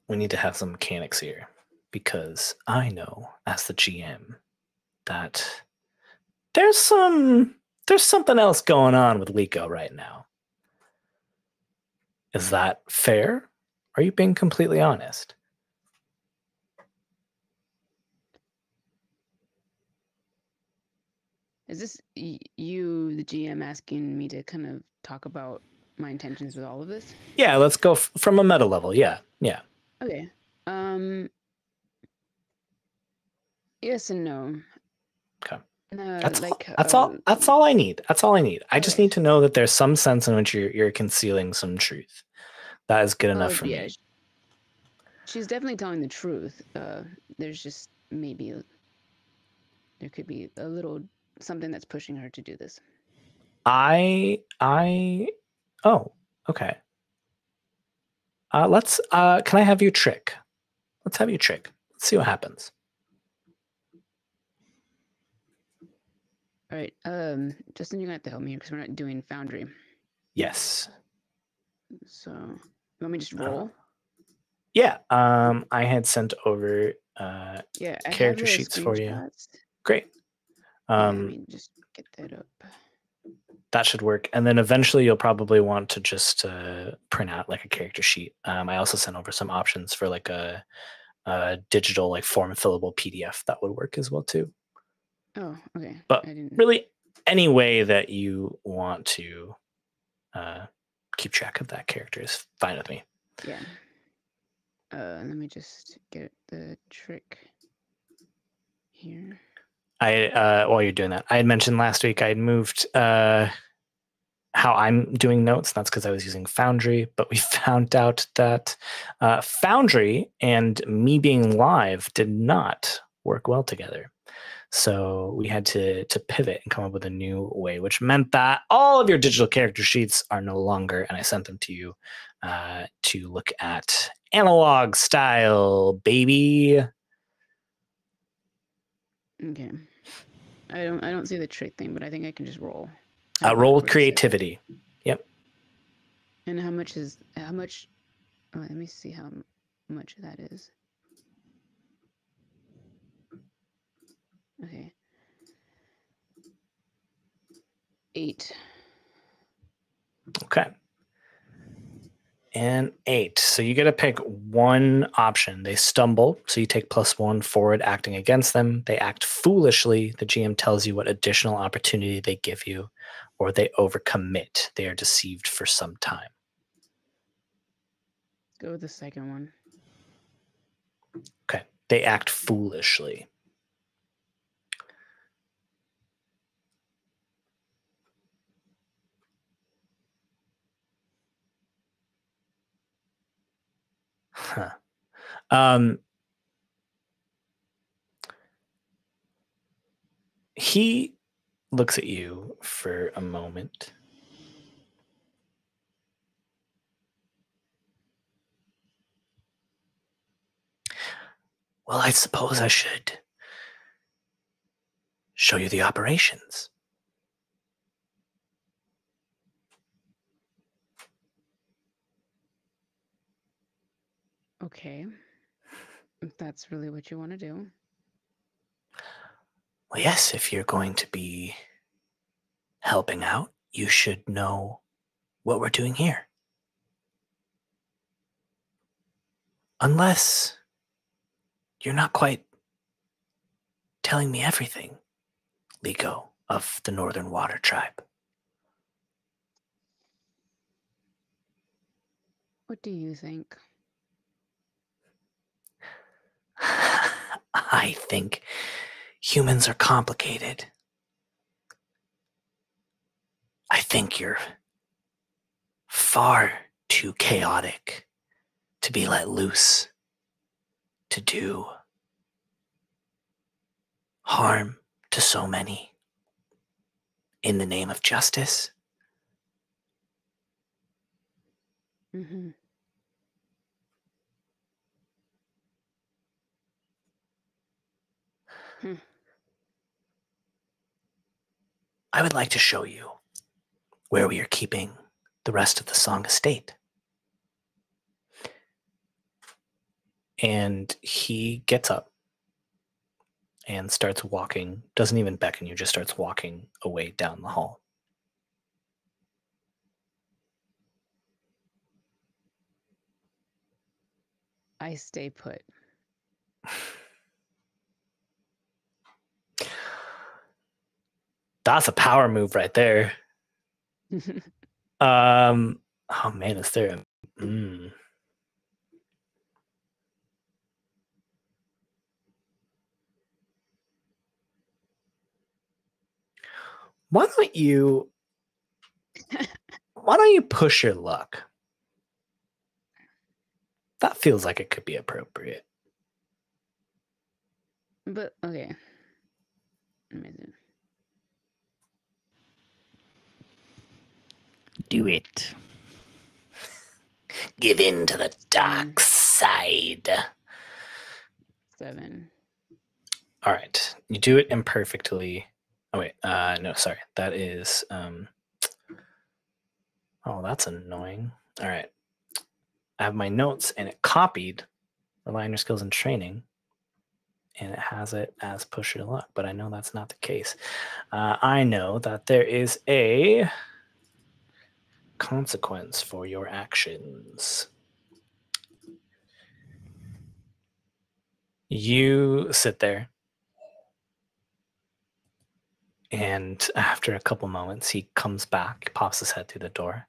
Speaker 1: we need to have some mechanics here because I know, as the GM, that there's something else going on with Leeko right now. Is that fair? Are you being completely honest?
Speaker 7: Is this you, the GM, asking me to kind of talk about my intentions with all of this?
Speaker 1: Yeah, let's go from a meta level. Yeah.
Speaker 7: Okay. Yes and no.
Speaker 1: Okay.
Speaker 7: That's
Speaker 1: That's all I need. That's all I need. I just
Speaker 7: Okay.
Speaker 1: need to know that there's some sense in which you're concealing some truth. That is good enough for
Speaker 7: yeah,
Speaker 1: me.
Speaker 7: she's definitely telling the truth. There's just maybe there could be a little something that's pushing her to do this.
Speaker 1: Oh, Okay. Let's. Can I have you trick? Let's have you trick. Let's see what happens.
Speaker 7: All right. Justin, you're gonna have to help me here because we're not doing Foundry.
Speaker 1: Yes.
Speaker 7: So, you want me to just roll?
Speaker 1: Yeah. I had sent over
Speaker 7: Yeah, I
Speaker 1: character
Speaker 7: have the
Speaker 1: sheets for you.
Speaker 7: screenshots.
Speaker 1: Great.
Speaker 7: Yeah, let me just get that up.
Speaker 1: That should work. And then eventually you'll probably want to just print out like a character sheet. I also sent over some options for like a digital like form fillable PDF that would work as well too.
Speaker 7: Oh, okay.
Speaker 1: But
Speaker 7: I didn't.
Speaker 1: really, any way that you want to keep track of that character is fine with me.
Speaker 7: Yeah. Let me just get the trick here.
Speaker 1: While you're doing that, I had mentioned last week I had moved how I'm doing notes. That's because I was using Foundry, but we found out that Foundry and me being live did not work well together. So we had to pivot and come up with a new way, which meant that all of your digital character sheets are no longer, and I sent them to you to look at analog style, baby.
Speaker 7: Okay. I don't see the trick thing, but I think I can just roll.
Speaker 1: Roll with
Speaker 7: For a sec.
Speaker 1: creativity. Yep.
Speaker 7: And how much? Oh, let me see how much that is. Okay. 8.
Speaker 1: Okay. And 8. So you get to pick one option. They stumble, so you take +1 forward acting against them. They act foolishly. The GM tells you what additional opportunity they give you, or they overcommit. They are deceived for some time.
Speaker 7: Go with the second one.
Speaker 1: Okay. They act foolishly. Huh. He looks at you for a moment. Well, I suppose I should show you the operations.
Speaker 7: Okay. If that's really what you want to do.
Speaker 1: Well, yes, if you're going to be helping out, you should know what we're doing here. Unless you're not quite telling me everything, Leeko of the Northern Water Tribe.
Speaker 7: What do you think?
Speaker 1: I think humans are complicated. I think you're far too chaotic to be let loose to do harm to so many in the name of justice.
Speaker 7: Mm-hmm.
Speaker 1: I would like to show you where we are keeping the rest of the Song estate. And he gets up and starts walking, doesn't even beckon you, just starts walking away down the hall.
Speaker 7: I stay put.
Speaker 1: That's a power move right there. Oh man, is there a why don't you push your luck? That feels like it could be appropriate.
Speaker 7: But okay. Amazing.
Speaker 2: Do it.
Speaker 1: Give in to the dark side.
Speaker 7: 7.
Speaker 1: All right. You do it imperfectly. Oh, wait. No, sorry. That is... Oh, that's annoying. All right. I have my notes, and it copied Rely on Your Skills and Training, and it has it as Push Your Luck, but I know that's not the case. I know that there is a consequence for your actions. You sit there, and after a couple moments, he comes back, pops his head through the door.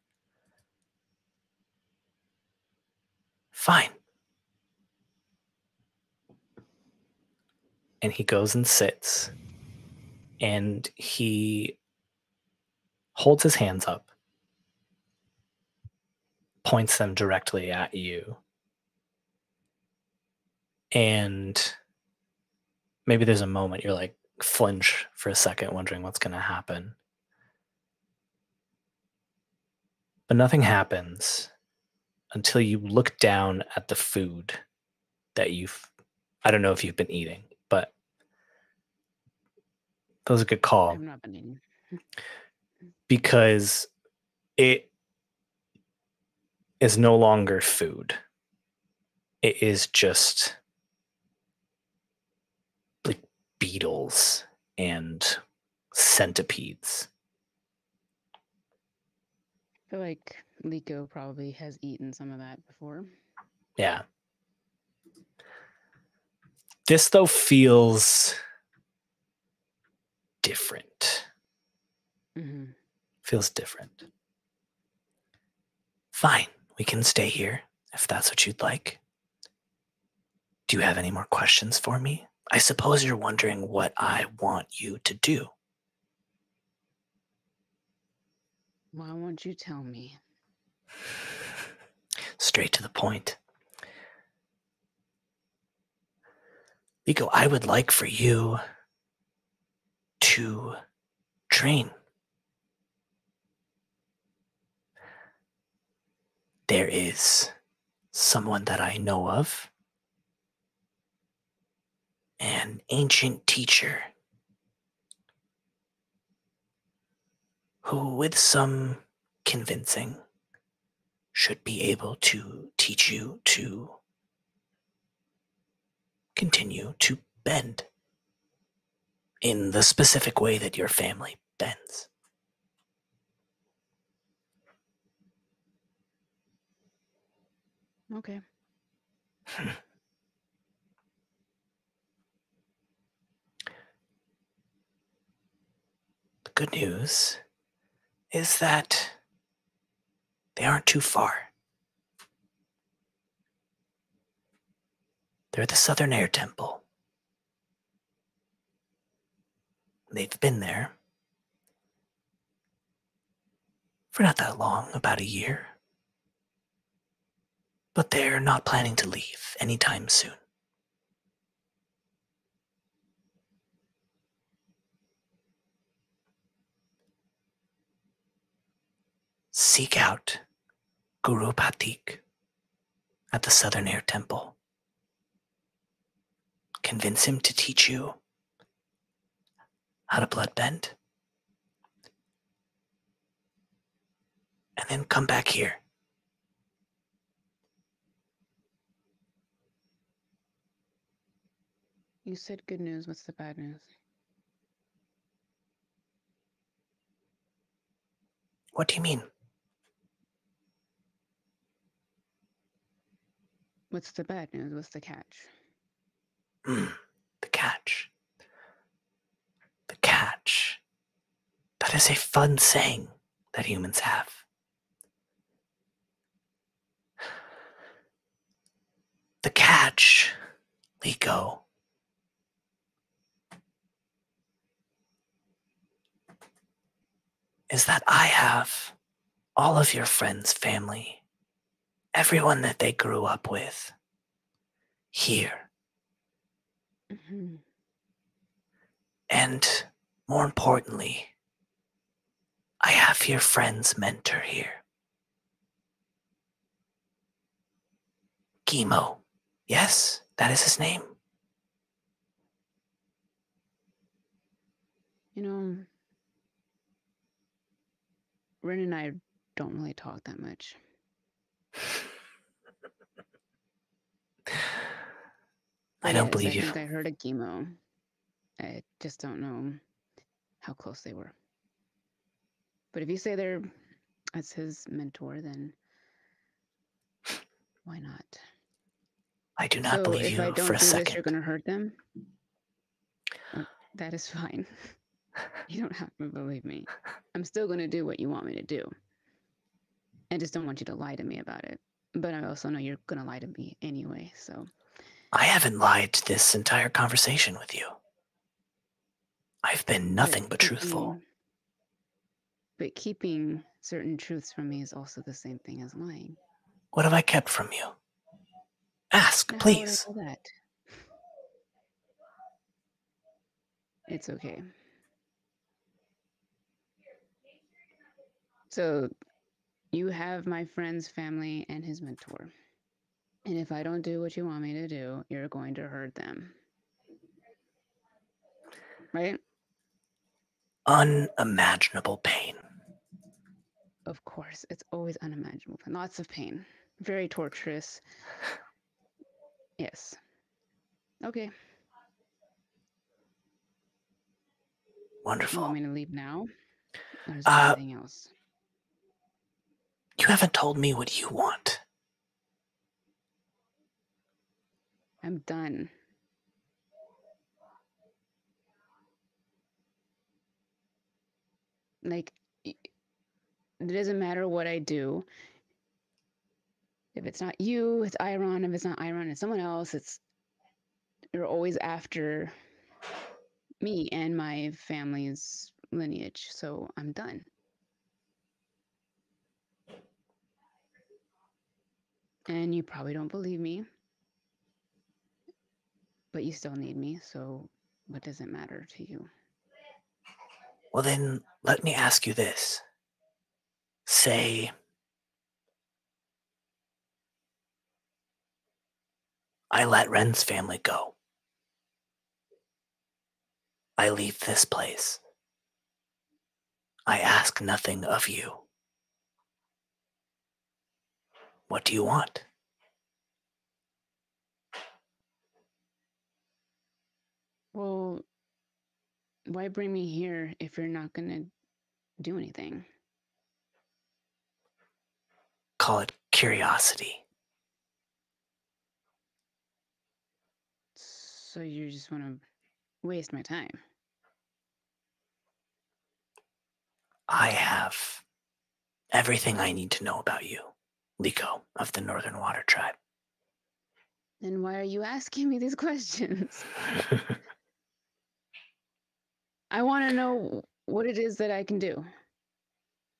Speaker 1: Fine. And he goes and sits, and he holds his hands up, points them directly at you, and maybe there's a moment you're like flinch for a second, wondering what's going to happen. But nothing happens until you look down at the food that I don't know if you've been eating, but that was a good call.
Speaker 7: I've not been eating.
Speaker 1: Because it is no longer food. It is just like beetles and centipedes.
Speaker 7: I feel like Leeko probably has eaten some of that before.
Speaker 1: Yeah. This, though, feels different.
Speaker 7: Mm-hmm.
Speaker 1: Feels different. Fine, we can stay here if that's what you'd like. Do you have any more questions for me? I suppose you're wondering what I want you to do.
Speaker 7: Why won't you tell me?
Speaker 1: Straight to the point. Leeko, I would like for you to train. There is someone that I know of, an ancient teacher, who, with some convincing, should be able to teach you to continue to bend in the specific way that your family bends.
Speaker 7: Okay.
Speaker 1: The good news is that they aren't too far. They're at the Southern Air Temple. They've been there for not that long, about a year. But they're not planning to leave anytime soon. Seek out Guru Patik at the Southern Air Temple. Convince him to teach you how to bloodbend. And then come back here.
Speaker 7: You said good news. What's the bad news?
Speaker 1: What do you mean?
Speaker 7: What's the bad news? What's the catch?
Speaker 1: The catch. The catch. That is a fun saying that humans have. The catch, Leeko, is that I have all of your friends' family, everyone that they grew up with, here.
Speaker 7: Mm-hmm.
Speaker 1: And more importantly, I have your friend's mentor here. Chemo. Yes, that is his name.
Speaker 7: You know, Ren and I don't really talk that much.
Speaker 1: I don't
Speaker 7: Yes,
Speaker 1: believe you.
Speaker 7: I think I heard a chemo. I just don't know how close they were. But if you say that's his mentor, then why not?
Speaker 1: I do not
Speaker 7: So
Speaker 1: believe
Speaker 7: if I
Speaker 1: you
Speaker 7: don't
Speaker 1: for a
Speaker 7: do this,
Speaker 1: second.
Speaker 7: you're gonna hurt them. That is fine. You don't have to believe me. I'm still gonna do what you want me to do. I just don't want you to lie to me about it. But I also know you're gonna lie to me anyway. So
Speaker 1: I haven't lied this entire conversation with you. I've been nothing but truthful.
Speaker 7: But keeping certain truths from me is also the same thing as lying.
Speaker 1: What have I kept from you? Ask,
Speaker 7: Now,
Speaker 1: please.
Speaker 7: how would I know that? It's okay. So you have my friend's family and his mentor. And if I don't do what you want me to do, you're going to hurt them. Right?
Speaker 1: Unimaginable pain.
Speaker 7: Of course. It's always unimaginable. Lots of pain. Very torturous. Yes. Okay. You
Speaker 1: Wonderful.
Speaker 7: want me to leave now? Or is there anything else?
Speaker 1: You haven't told me what you want.
Speaker 7: I'm done. Like, it doesn't matter what I do. If it's not you, it's Eiron. If it's not Eiron, it's someone else. You're always after me and my family's lineage. So I'm done. And you probably don't believe me. But you still need me. So what does it matter to you?
Speaker 1: Well, then, let me ask you this. Say, I let Ren's family go. I leave this place. I ask nothing of you. What do you want?
Speaker 7: Well, why bring me here if you're not going to do anything?
Speaker 1: Call it curiosity.
Speaker 7: So you just want to waste my time?
Speaker 1: I have everything I need to know about you, Leeko of the Northern Water Tribe.
Speaker 7: Then why are you asking me these questions? I want to know what it is that I can do.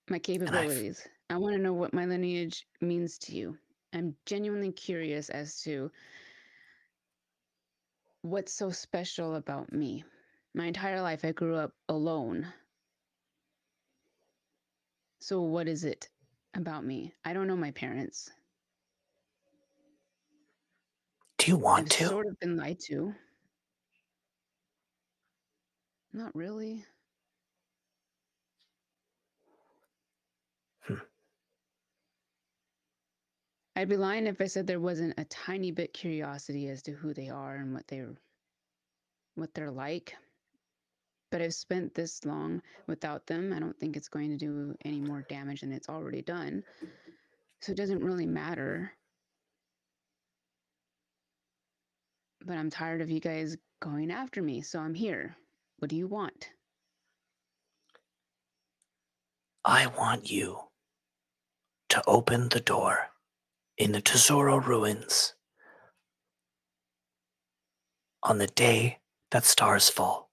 Speaker 7: My capabilities. I want to know what my lineage means to you. I'm genuinely curious as to what's so special about me. My entire life, I grew up alone. So what is it about me? I don't know my parents.
Speaker 1: Do you want
Speaker 7: I've
Speaker 1: to?
Speaker 7: sort of been lied to. Not really. I'd be lying if I said there wasn't a tiny bit curiosity as to who they are and what they're like. But I've spent this long without them. I don't think it's going to do any more damage than it's already done. So it doesn't really matter. But I'm tired of you guys going after me, so I'm here. What do you want?
Speaker 1: I want you to open the door in the Tesoro ruins on the day that stars fall.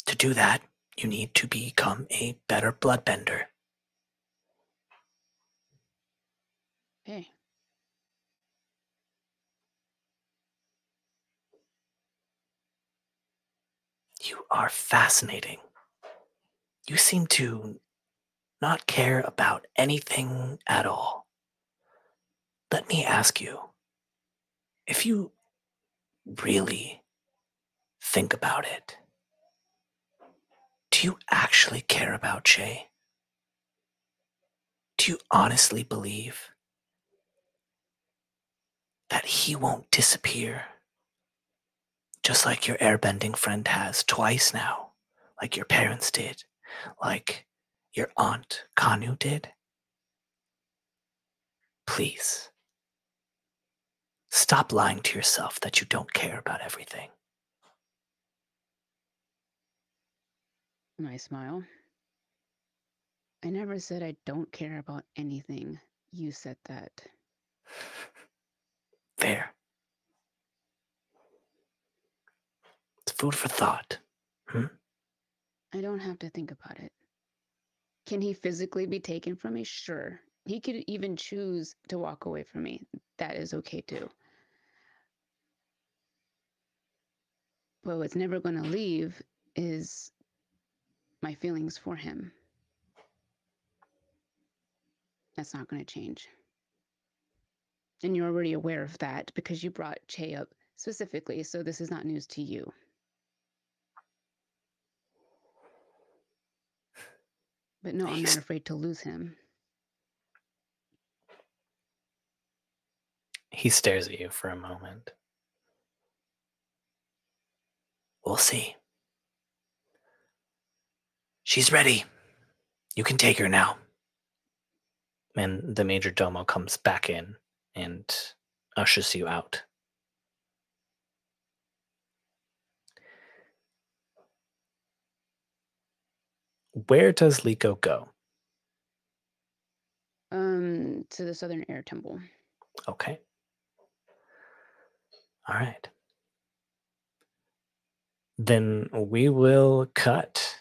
Speaker 1: To do that, you need to become a better bloodbender.
Speaker 7: Hey.
Speaker 1: You are fascinating. You seem to not care about anything at all. let me ask you, if you really think about it, do you actually care about Che? Do you honestly believe that he won't disappear? Just like your airbending friend has twice now, like your parents did, like your aunt Kanu did? Please, stop lying to yourself that you don't care about everything.
Speaker 7: I smile. I never said I don't care about anything. You said that.
Speaker 1: Fair. It's food for thought.
Speaker 7: I don't have to think about it. Can he physically be taken from me? Sure. He could even choose to walk away from me. That is okay too. But what's never going to leave is my feelings for him. That's not going to change. And you're already aware of that because you brought Che up specifically, so this is not news to you. But no, I'm not afraid to lose him.
Speaker 1: He stares at you for a moment. We'll see. She's ready. You can take her now. And the major domo comes back in and ushers you out. Where does Leeko go?
Speaker 7: To the Southern Air Temple.
Speaker 1: Okay. All right. Then we will cut.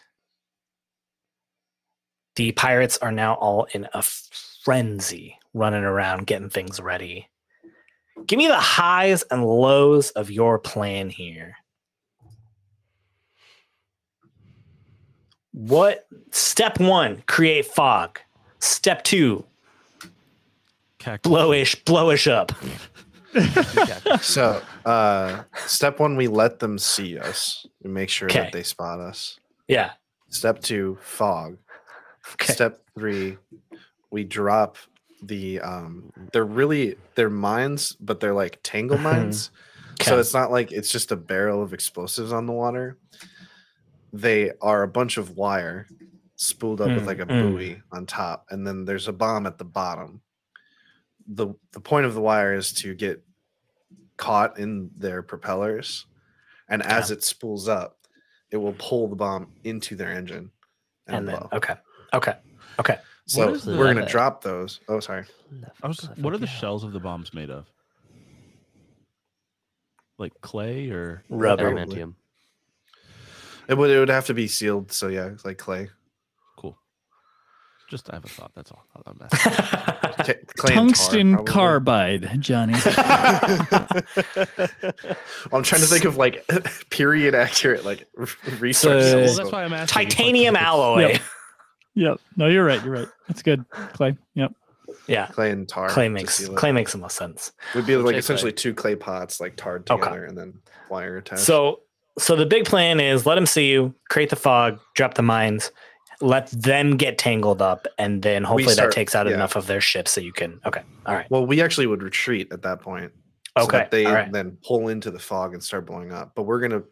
Speaker 1: The pirates are now all in a frenzy, running around, getting things ready. Give me the highs and lows of your plan here. What? Step 1, create fog. Step 2, blowish up.
Speaker 6: So, step 1, we let them see us. We make sure that they spot us.
Speaker 1: Yeah.
Speaker 6: Step 2, fog.
Speaker 1: Okay.
Speaker 6: Step 3, we drop the they're mines, but they're like tangle mines. So it's not like it's just a barrel of explosives on the water. They are a bunch of wire spooled up with like a buoy on top, and then there's a bomb at the bottom. The point of the wire is to get caught in their propellers, and as it spools up, it will pull the bomb into their engine and blow.
Speaker 1: Okay.
Speaker 6: So we're gonna drop those. Oh, sorry.
Speaker 3: What are the shells of the bombs made of? Like clay or
Speaker 1: rubber?
Speaker 5: Adamantium.
Speaker 6: It would have to be sealed. So yeah, it's like clay.
Speaker 3: Cool. Just I have a thought. That's all.
Speaker 6: Clay
Speaker 2: Tungsten
Speaker 6: and tar,
Speaker 2: carbide, Johnny.
Speaker 6: I'm trying to think of like period accurate like resources.
Speaker 3: Well, that's why I'm asking.
Speaker 1: Titanium alloy.
Speaker 2: Yep. No, you're right. That's good. Clay. Yep.
Speaker 1: Yeah.
Speaker 6: Clay and tar.
Speaker 1: Clay makes the most sense.
Speaker 6: It would be like essentially 2 clay pots like tarred together and then wire attached.
Speaker 1: So the big plan is let them see you, create the fog, drop the mines, let them get tangled up, and then hopefully that takes out enough of their ships so you can. Okay. All right.
Speaker 6: Well, we actually would retreat at that point. So that they then pull into the fog and start blowing up. But we're gonna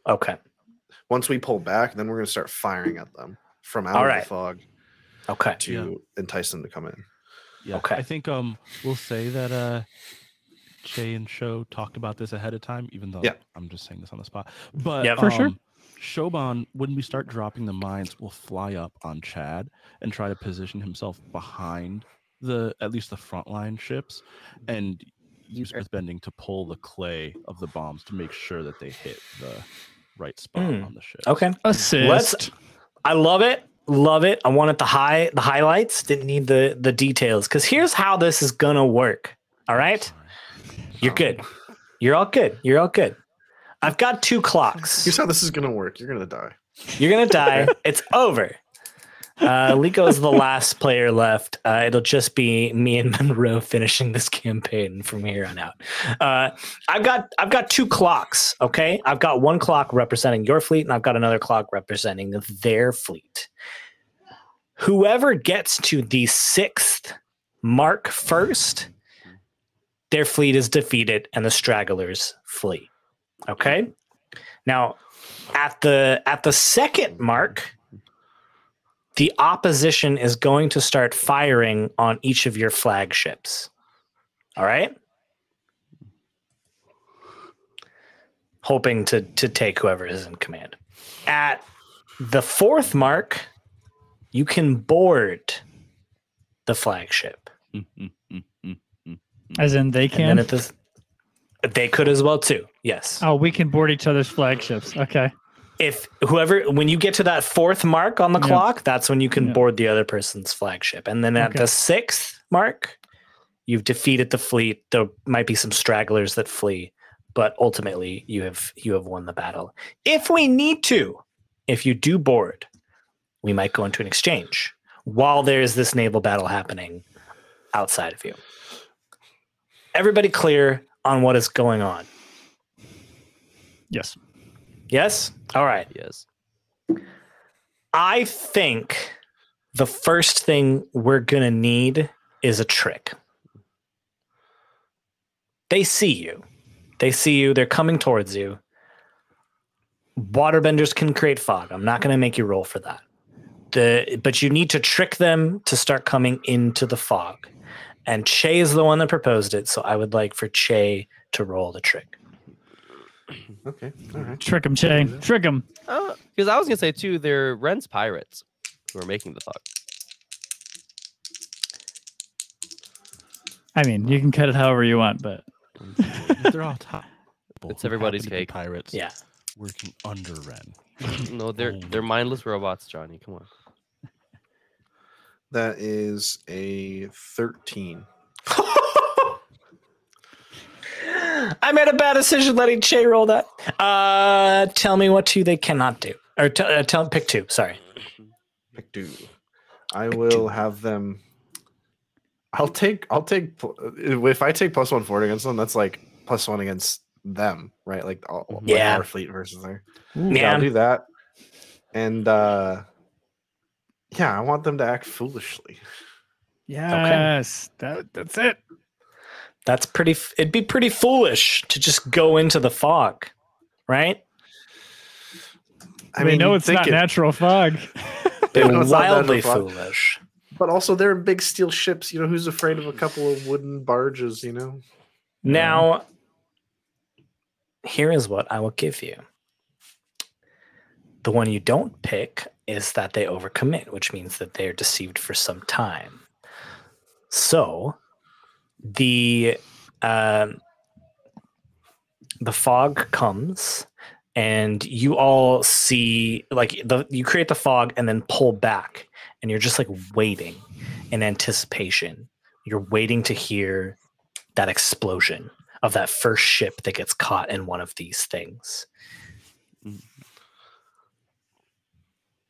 Speaker 6: once we pull back, then we're gonna start firing at them from out of the fog. To entice them to come in.
Speaker 3: Yeah. I think we'll say that Che and Sho talked about this ahead of time, even though I'm just saying this on the spot. But
Speaker 2: for sure.
Speaker 3: Shoban, when we start dropping the mines, will fly up on Chad and try to position himself behind at least the frontline ships and use earthbending to pull the clay of the bombs to make sure that they hit the right spot on the ship.
Speaker 1: Okay.
Speaker 2: Assist.
Speaker 1: I love it. Love it. I wanted the highlights. Didn't need the details. Because here's how this is gonna work. All right. You're good. You're all good. You're all good. I've got 2 clocks.
Speaker 6: Here's how this is gonna work. You're gonna die.
Speaker 1: You're gonna die. It's over. Leeko is the last player left. It'll just be me and Monroe finishing this campaign from here on out. I've got 2 clocks. Okay, I've got 1 clock representing your fleet, and I've got another clock representing their fleet. Whoever gets to the 6th mark first, their fleet is defeated, and the stragglers flee. Okay. Now, at the 2nd mark, the opposition is going to start firing on each of your flagships. All right? Hoping to take whoever is in command. At the 4th mark, you can board the flagship.
Speaker 2: As in they can?
Speaker 1: And then they could as well too. Yes.
Speaker 2: Oh, we can board each other's flagships. Okay.
Speaker 1: When you get to that 4th mark on the clock, that's when you can board the other person's flagship. And then at the 6th mark, you've defeated the fleet. There might be some stragglers that flee, but ultimately you have won the battle. If we need to, if you do board, we might go into an exchange while there's this naval battle happening outside of you. Everybody clear on what is going on?
Speaker 2: Yes.
Speaker 1: Yes? All right.
Speaker 5: Yes.
Speaker 1: I think the first thing we're going to need is a trick. They see you. They're coming towards you. Waterbenders can create fog. I'm not going to make you roll for that. But you need to trick them to start coming into the fog. And Che is the one that proposed it, so I would like for Che to roll the trick.
Speaker 6: Okay. All right.
Speaker 2: Trick him, Che. Trick him.
Speaker 5: Because I was gonna say too, they're Ren's pirates who are making the fog.
Speaker 2: I mean, you can cut it however you want, but
Speaker 3: They're all top.
Speaker 5: It's everybody's cake.
Speaker 3: Pirates.
Speaker 1: Yeah.
Speaker 3: Working under Ren.
Speaker 5: No, they're mindless robots, Johnny. Come on.
Speaker 6: That is a 13.
Speaker 1: I made a bad decision letting Che roll that. Tell me what 2 they cannot do. Or pick 2. Sorry.
Speaker 6: Pick 2. I will have them. I'll take. If I take +1 forward against them, that's like +1 against them, right? Like our fleet versus there. Yeah, I'll do that. And I want them to act foolishly.
Speaker 2: yes, that's it.
Speaker 1: That's pretty. It'd be pretty foolish to just go into the fog, right?
Speaker 2: I mean, no, it's not natural fog.
Speaker 1: They're wildly foolish.
Speaker 6: But also, they're big steel ships. You know, who's afraid of a couple of wooden barges? You know.
Speaker 1: Now, here is what I will give you. The one you don't pick is that they overcommit, which means that they are deceived for some time. So, the fog comes, and you all see you create the fog and then pull back, and you're just like waiting in anticipation. You're waiting to hear that explosion of that first ship that gets caught in one of these things.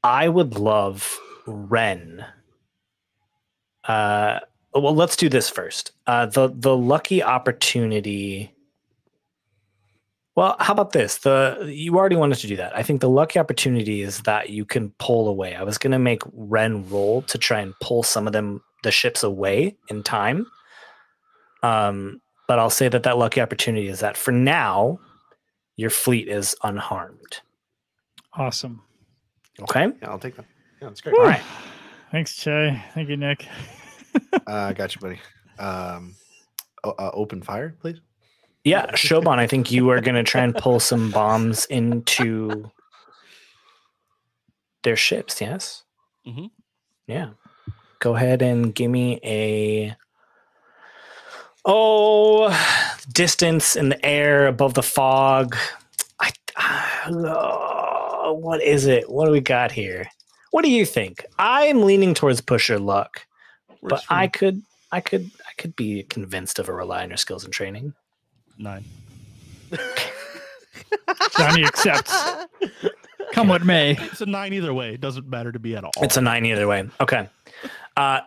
Speaker 1: I would love Ren. Well, let's do this first. The lucky opportunity. Well, how about this? You already wanted to do that. I think the lucky opportunity is that you can pull away. I was going to make Ren roll to try and pull some of the ships away in time. But I'll say that lucky opportunity is that for now, your fleet is unharmed.
Speaker 2: Awesome.
Speaker 1: Okay.
Speaker 6: Yeah, I'll take that. Yeah, that's great.
Speaker 1: All right.
Speaker 2: Thanks, Che. Thank you, Nick.
Speaker 6: Got you, buddy. Open fire, please.
Speaker 1: Yeah, Shoban, I think you are going to try and pull some bombs into their ships, yes?
Speaker 3: Mm-hmm.
Speaker 1: Yeah. Go ahead and give me a... distance in the air above the fog. What is it? What do we got here? What do you think? I'm leaning towards push your luck, but I could be convinced of a rely on your skills and training.
Speaker 3: 9.
Speaker 2: Johnny accepts. Come what may.
Speaker 3: It's a 9 either way. It doesn't matter to me at all.
Speaker 1: It's a 9 either way. Okay.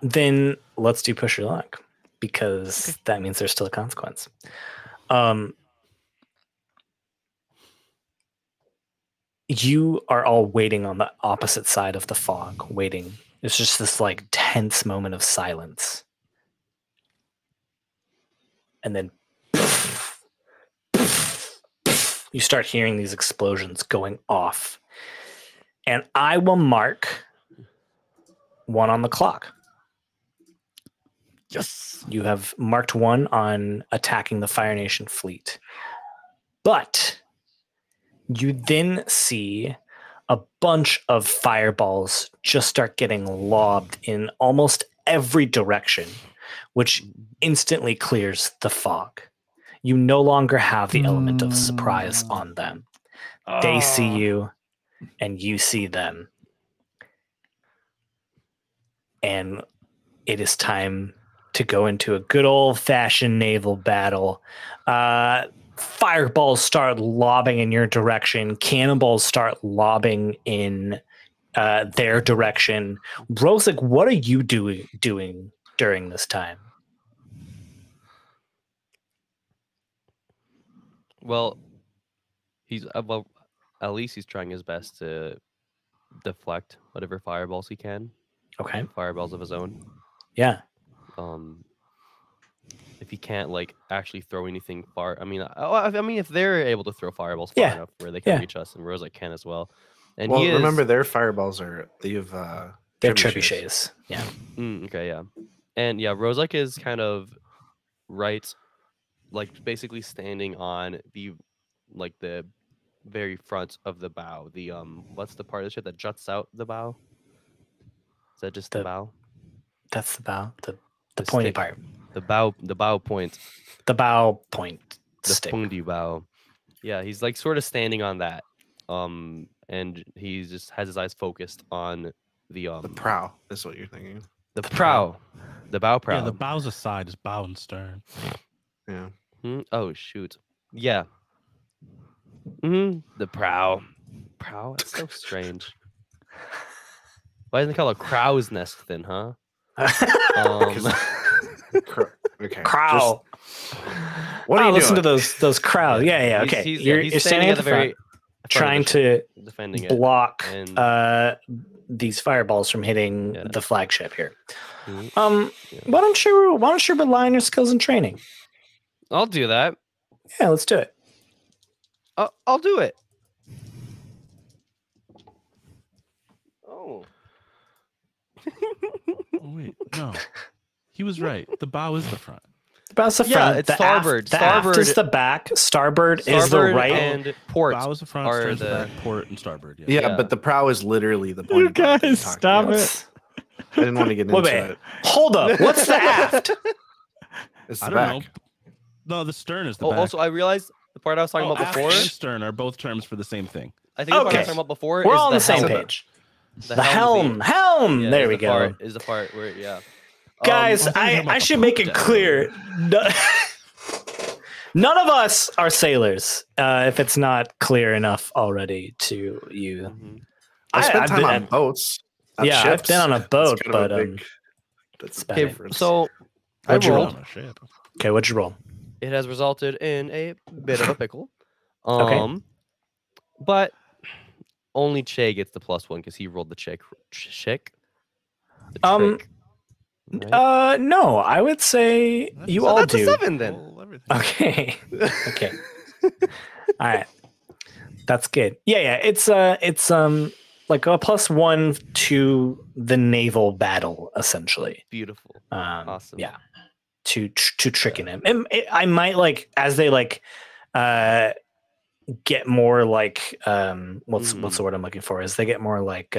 Speaker 1: Then let's do push your luck because that means there's still a consequence. You are all waiting on the opposite side of the fog, waiting. It's just this like tense moment of silence. And then you start hearing these explosions going off. And I will mark 1 on the clock.
Speaker 2: Yes.
Speaker 1: You have marked 1 on attacking the Fire Nation fleet. But you then see a bunch of fireballs just start getting lobbed in almost every direction, which instantly clears the fog. You no longer have the element of surprise on them. They see you and you see them. And it is time to go into a good old-fashioned naval battle. Fireballs start lobbing in your direction. Cannonballs start lobbing in their direction. Rosic, what are you doing during this time?
Speaker 5: Well, he's well. At least he's trying his best to deflect whatever fireballs he can.
Speaker 1: Okay.
Speaker 5: Fireballs of his own.
Speaker 1: Yeah.
Speaker 5: If he can't like actually throw anything far, I mean, if they're able to throw fireballs far enough where they can reach us, and Rosic can as well. And
Speaker 6: well, remember their fireballs are they're
Speaker 1: trebuchets. Yeah.
Speaker 5: Okay. Yeah. And yeah, Rosic is kind of right, like basically standing on the very front of the bow. The what's the part of the ship that juts out the bow? Is that just the bow?
Speaker 1: That's the bow. The pointy part.
Speaker 5: The bow point.
Speaker 1: The bow point.
Speaker 5: The
Speaker 1: stick.
Speaker 5: pointy bow. Yeah, he's like sort of standing on that. And he just has his eyes focused on the
Speaker 6: prow. Is what you're thinking.
Speaker 5: The prow. The bow prow.
Speaker 3: Yeah, the bow's aside is bow and stern.
Speaker 6: Yeah.
Speaker 5: Oh shoot. Yeah. The prow. Prow? That's so strange. Why isn't it called a crow's nest then, huh?
Speaker 6: Okay.
Speaker 1: Crow.
Speaker 6: What are you
Speaker 1: listen
Speaker 6: doing?
Speaker 1: to those crowds. Yeah. Okay. You're standing at the front, trying to block these fireballs from hitting the flagship here. Why don't you rely on your skills and training?
Speaker 5: I'll do that.
Speaker 1: Yeah, let's do it.
Speaker 5: I'll do it. Oh.
Speaker 3: Oh, wait, no. He was right. The bow is the front.
Speaker 1: The bow's the front.
Speaker 5: It's
Speaker 1: the
Speaker 5: starboard.
Speaker 1: Starboard is the back. Starboard is the right.
Speaker 5: And port.
Speaker 3: Bow is the front, stern's the back, port, and starboard.
Speaker 6: Yeah, but the prow is literally the
Speaker 2: You
Speaker 6: point.
Speaker 2: guys, stop it.
Speaker 6: I didn't want to get into
Speaker 1: Wait.
Speaker 6: it.
Speaker 1: Hold up. What's the aft?
Speaker 6: It's
Speaker 3: I
Speaker 6: the
Speaker 3: don't
Speaker 6: back.
Speaker 3: know. No, the stern is the back.
Speaker 5: Also, I realized the part I was talking about
Speaker 3: aft
Speaker 5: before.
Speaker 3: and stern are both terms for the same thing.
Speaker 5: I think the part I was talking about before
Speaker 1: We're
Speaker 5: is
Speaker 1: all on the same
Speaker 5: helm.
Speaker 1: page. The helm. Yeah, there we go.
Speaker 5: Is the part where,
Speaker 1: Guys, I should make it clear. None of us are sailors, if it's not clear enough already to you.
Speaker 5: Mm-hmm.
Speaker 6: I spent time on boats.
Speaker 1: Yeah, I've been on a boat, but
Speaker 6: that's
Speaker 1: okay.
Speaker 6: different.
Speaker 5: So
Speaker 1: what'd you roll?
Speaker 3: On a ship.
Speaker 1: Okay, what'd you roll?
Speaker 5: It has resulted in a bit of a pickle.
Speaker 1: Okay.
Speaker 5: But only Che gets the +1 because he rolled the trick. Right?
Speaker 1: No, I would say you all
Speaker 5: that's
Speaker 1: do.
Speaker 5: a 7 then.
Speaker 1: Okay. Okay. All right. That's good. Yeah. It's like a +1 to the naval battle, essentially.
Speaker 5: Beautiful.
Speaker 1: Awesome. Yeah. To tricking him. And I might like as they like get more like what's the word I'm looking for? Is they get more like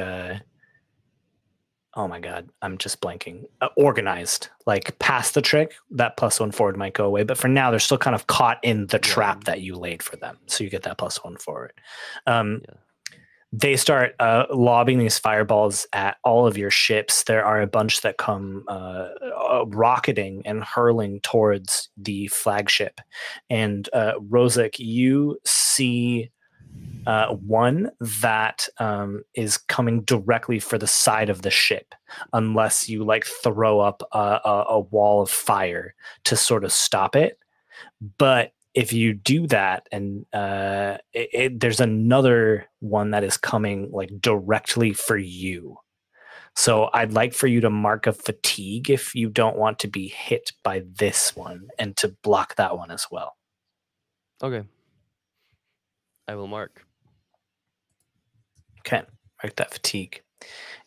Speaker 1: oh my god, I'm just blanking. Organized, like past the trick, that +1 forward might go away. But for now, they're still kind of caught in the trap that you laid for them. So you get that +1 forward. They start lobbing these fireballs at all of your ships. There are a bunch that come rocketing and hurling towards the flagship. And Rosic, you see one that is coming directly for the side of the ship, unless you like throw up a wall of fire to sort of stop it. But if you do that, and there's another one that is coming like directly for you. So I'd like for you to mark a fatigue if you don't want to be hit by this one, and to block that one as well.
Speaker 5: Okay. I will mark.
Speaker 1: Okay, mark that fatigue.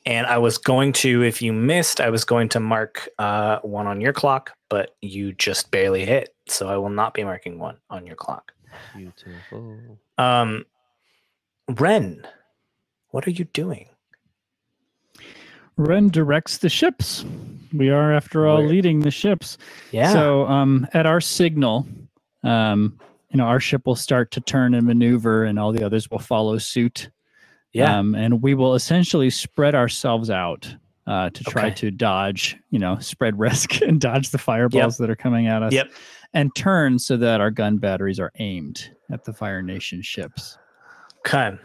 Speaker 1: And I was going to, if you missed, I was going to mark one on your clock, but you just barely hit. So I will not be marking one on your clock.
Speaker 5: Beautiful.
Speaker 1: Ren, what are you doing?
Speaker 2: Ren directs the ships. We are, after all, leading the ships.
Speaker 1: Yeah.
Speaker 2: So at our signal, our ship will start to turn and maneuver, and all the others will follow suit.
Speaker 1: Yeah.
Speaker 2: And we will essentially spread ourselves out to try to dodge, spread risk and dodge the fireballs that are coming at us.
Speaker 1: Yep.
Speaker 2: And turn so that our gun batteries are aimed at the Fire Nation ships.
Speaker 1: Okay.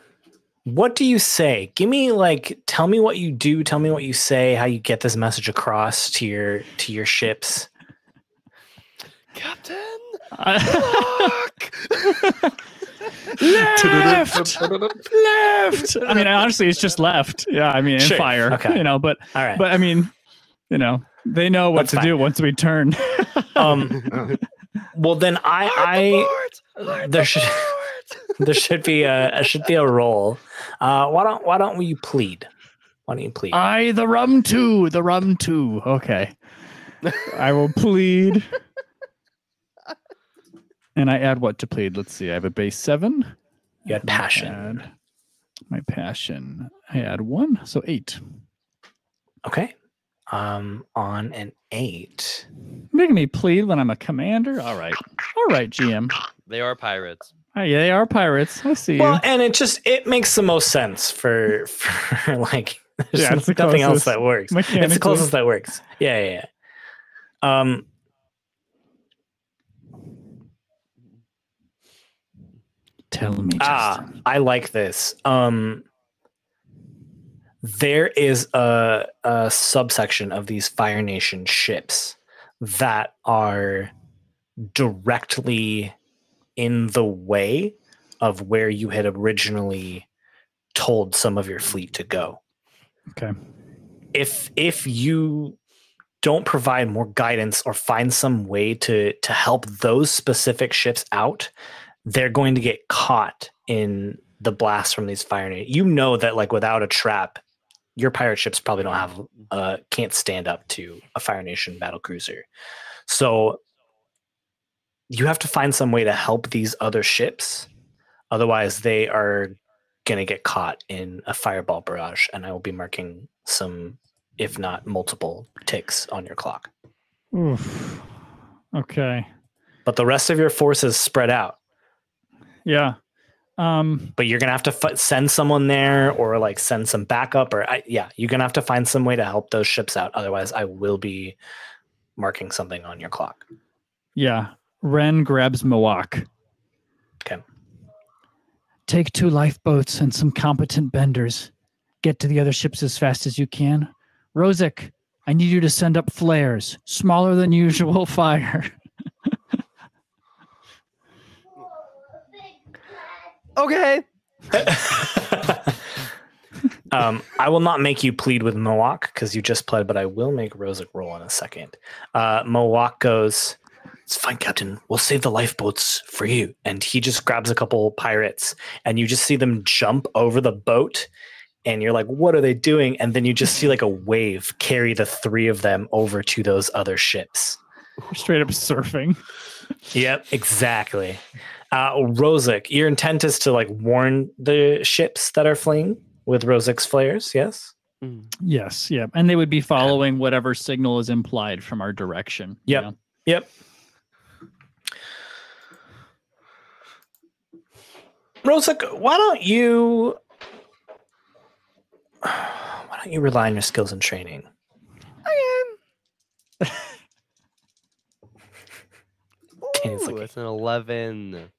Speaker 1: What do you say? Give me tell me what you do. Tell me what you say. How you get this message across to your ships.
Speaker 5: Captain.
Speaker 2: Left. Left. I mean, honestly, it's just left. Yeah, I mean,
Speaker 1: Sure.
Speaker 2: fire.
Speaker 1: Okay.
Speaker 2: But
Speaker 1: All right.
Speaker 2: but I mean, they know what
Speaker 1: That's
Speaker 2: to
Speaker 1: fine.
Speaker 2: do once we turn.
Speaker 1: Well, then there should be a roll. Why don't you plead? Why don't you plead?
Speaker 2: The rum too. Okay. I will plead. And I add what to plead? Let's see. I have a base 7.
Speaker 1: You had passion.
Speaker 2: Add my passion. I add 1, so 8.
Speaker 1: Okay. On an 8.
Speaker 2: Making me plead when I'm a commander. All right, GM.
Speaker 5: They are pirates.
Speaker 2: Oh, yeah, they are pirates. I see
Speaker 1: Well,
Speaker 2: you.
Speaker 1: and it makes the most sense for like there's
Speaker 2: Yeah, it's the
Speaker 1: nothing else
Speaker 2: closest
Speaker 1: that works. It's the
Speaker 2: mechanically.
Speaker 1: closest that works. Yeah.
Speaker 2: Tell me, Justin.
Speaker 1: I like this. There is a subsection of these Fire Nation ships that are directly in the way of where you had originally told some of your fleet to go.
Speaker 2: Okay.
Speaker 1: If you don't provide more guidance or find some way to help those specific ships out, they're going to get caught in the blast from these Fire Nation. You know that without a trap, your pirate ships probably don't have can't stand up to a Fire Nation battle cruiser. So you have to find some way to help these other ships. Otherwise, they are going to get caught in a fireball barrage, and I will be marking some, if not multiple, ticks on your clock.
Speaker 2: Oof. Okay.
Speaker 1: But the rest of your forces spread out.
Speaker 2: Yeah.
Speaker 1: But you're going to have to send someone there, or send some backup, you're going to have to find some way to help those ships out. Otherwise, I will be marking something on your clock.
Speaker 2: Yeah. Ren grabs Mawak.
Speaker 1: Okay.
Speaker 2: Take 2 lifeboats and some competent benders. Get to the other ships as fast as you can. Rozek, I need you to send up flares. Smaller than usual fire.
Speaker 5: Okay.
Speaker 1: I will not make you plead with Mawak because you just pled, but I will make Rozek roll in a second. Mawak goes, "It's fine, Captain. We'll save the lifeboats for you." And he just grabs a couple pirates, and you just see them jump over the boat, and you're like, "What are they doing?" And then you just see a wave carry the 3 of them over to those other ships.
Speaker 2: Straight up surfing.
Speaker 1: Yep, exactly. Rozek, your intent is to warn the ships that are fleeing with Rozek's flares, yes?
Speaker 2: Yes, yeah. And they would be following whatever signal is implied from our direction.
Speaker 1: Yep.
Speaker 2: Yeah.
Speaker 1: Yep. Rozek, why don't you rely on your skills and training?
Speaker 5: Ooh, it's an 11.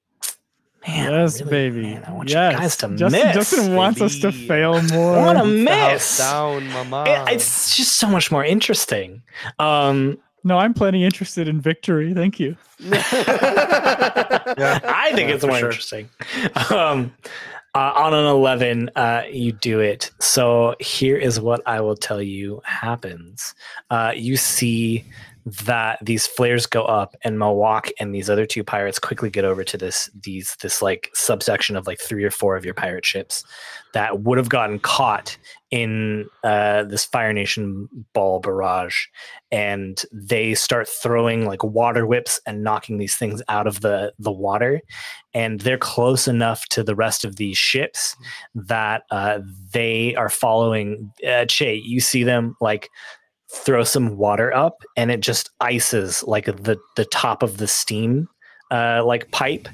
Speaker 1: Man,
Speaker 2: Yes,
Speaker 1: really,
Speaker 2: baby.
Speaker 1: Man, I want
Speaker 2: yes.
Speaker 1: you guys to
Speaker 2: Justin,
Speaker 1: miss.
Speaker 2: Justin wants us to
Speaker 5: baby.
Speaker 2: fail more.
Speaker 1: I want to
Speaker 5: House
Speaker 1: miss.
Speaker 5: down, mama.
Speaker 1: It's just so much more interesting.
Speaker 2: No, I'm plenty interested in victory. Thank you.
Speaker 6: Yeah.
Speaker 1: I think
Speaker 6: Yeah,
Speaker 1: it's
Speaker 6: for
Speaker 1: more
Speaker 6: sure.
Speaker 1: interesting. On an 11, you do it. So here is what I will tell you happens. You see that these flares go up, and Mawak and these other two pirates quickly get over to this like subsection of like 3 or 4 of your pirate ships that would have gotten caught in this Fire Nation ball barrage, and they start throwing like water whips and knocking these things out of the water, and they're close enough to the rest of these ships that they are following. Che, you see them like throw some water up, and it just ices like the top of the steam like pipe,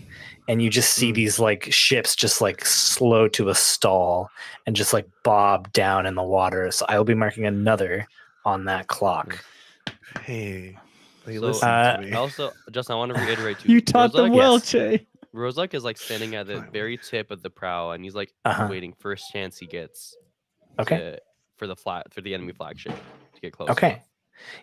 Speaker 1: and you just see these like ships just like slow to a stall and just like bob down in the water. So I will be marking another on that clock.
Speaker 6: Hey, they
Speaker 5: So,
Speaker 6: listen to me.
Speaker 5: Also, Justin, I want to reiterate too.
Speaker 2: You taught them
Speaker 5: Rozak-
Speaker 2: well,
Speaker 1: yes.
Speaker 2: Che.
Speaker 5: Rozak is like standing at the very tip of the prow, and he's like
Speaker 1: Uh-huh.
Speaker 5: first chance he gets.
Speaker 1: Okay.
Speaker 5: For the enemy flagship to get close.
Speaker 1: Okay.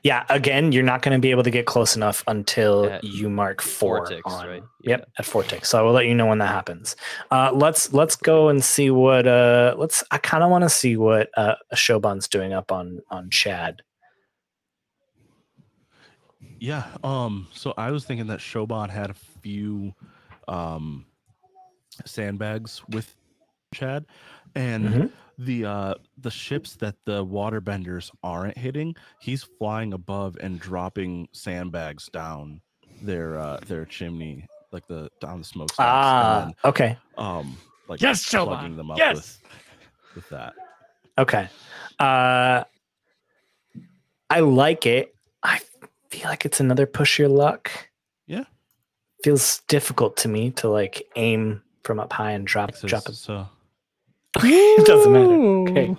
Speaker 1: Yeah, again, you're not going to be able to get close enough until
Speaker 5: At
Speaker 1: you mark 4
Speaker 5: ticks,
Speaker 1: on.
Speaker 5: right?
Speaker 1: Yep,
Speaker 5: Yeah.
Speaker 1: at 4 ticks. So I will let you know when that happens. Let's go and see what I kind of want to see what Shoban's doing up on Chad.
Speaker 3: Yeah. So I was thinking that Shoban had a few sandbags with Chad, and the ships that the waterbenders aren't hitting, he's flying above and dropping sandbags down their chimney, like down the smokestacks, and
Speaker 1: Okay.
Speaker 3: then like
Speaker 2: Yes, Shoban.
Speaker 3: plugging them up
Speaker 2: Yes.
Speaker 3: with that.
Speaker 1: Okay. I like it. I feel like it's another push your luck.
Speaker 3: Yeah.
Speaker 1: Feels difficult to me to like aim from up high and drop it.
Speaker 3: So
Speaker 1: It doesn't matter.
Speaker 2: Ooh.
Speaker 1: Okay.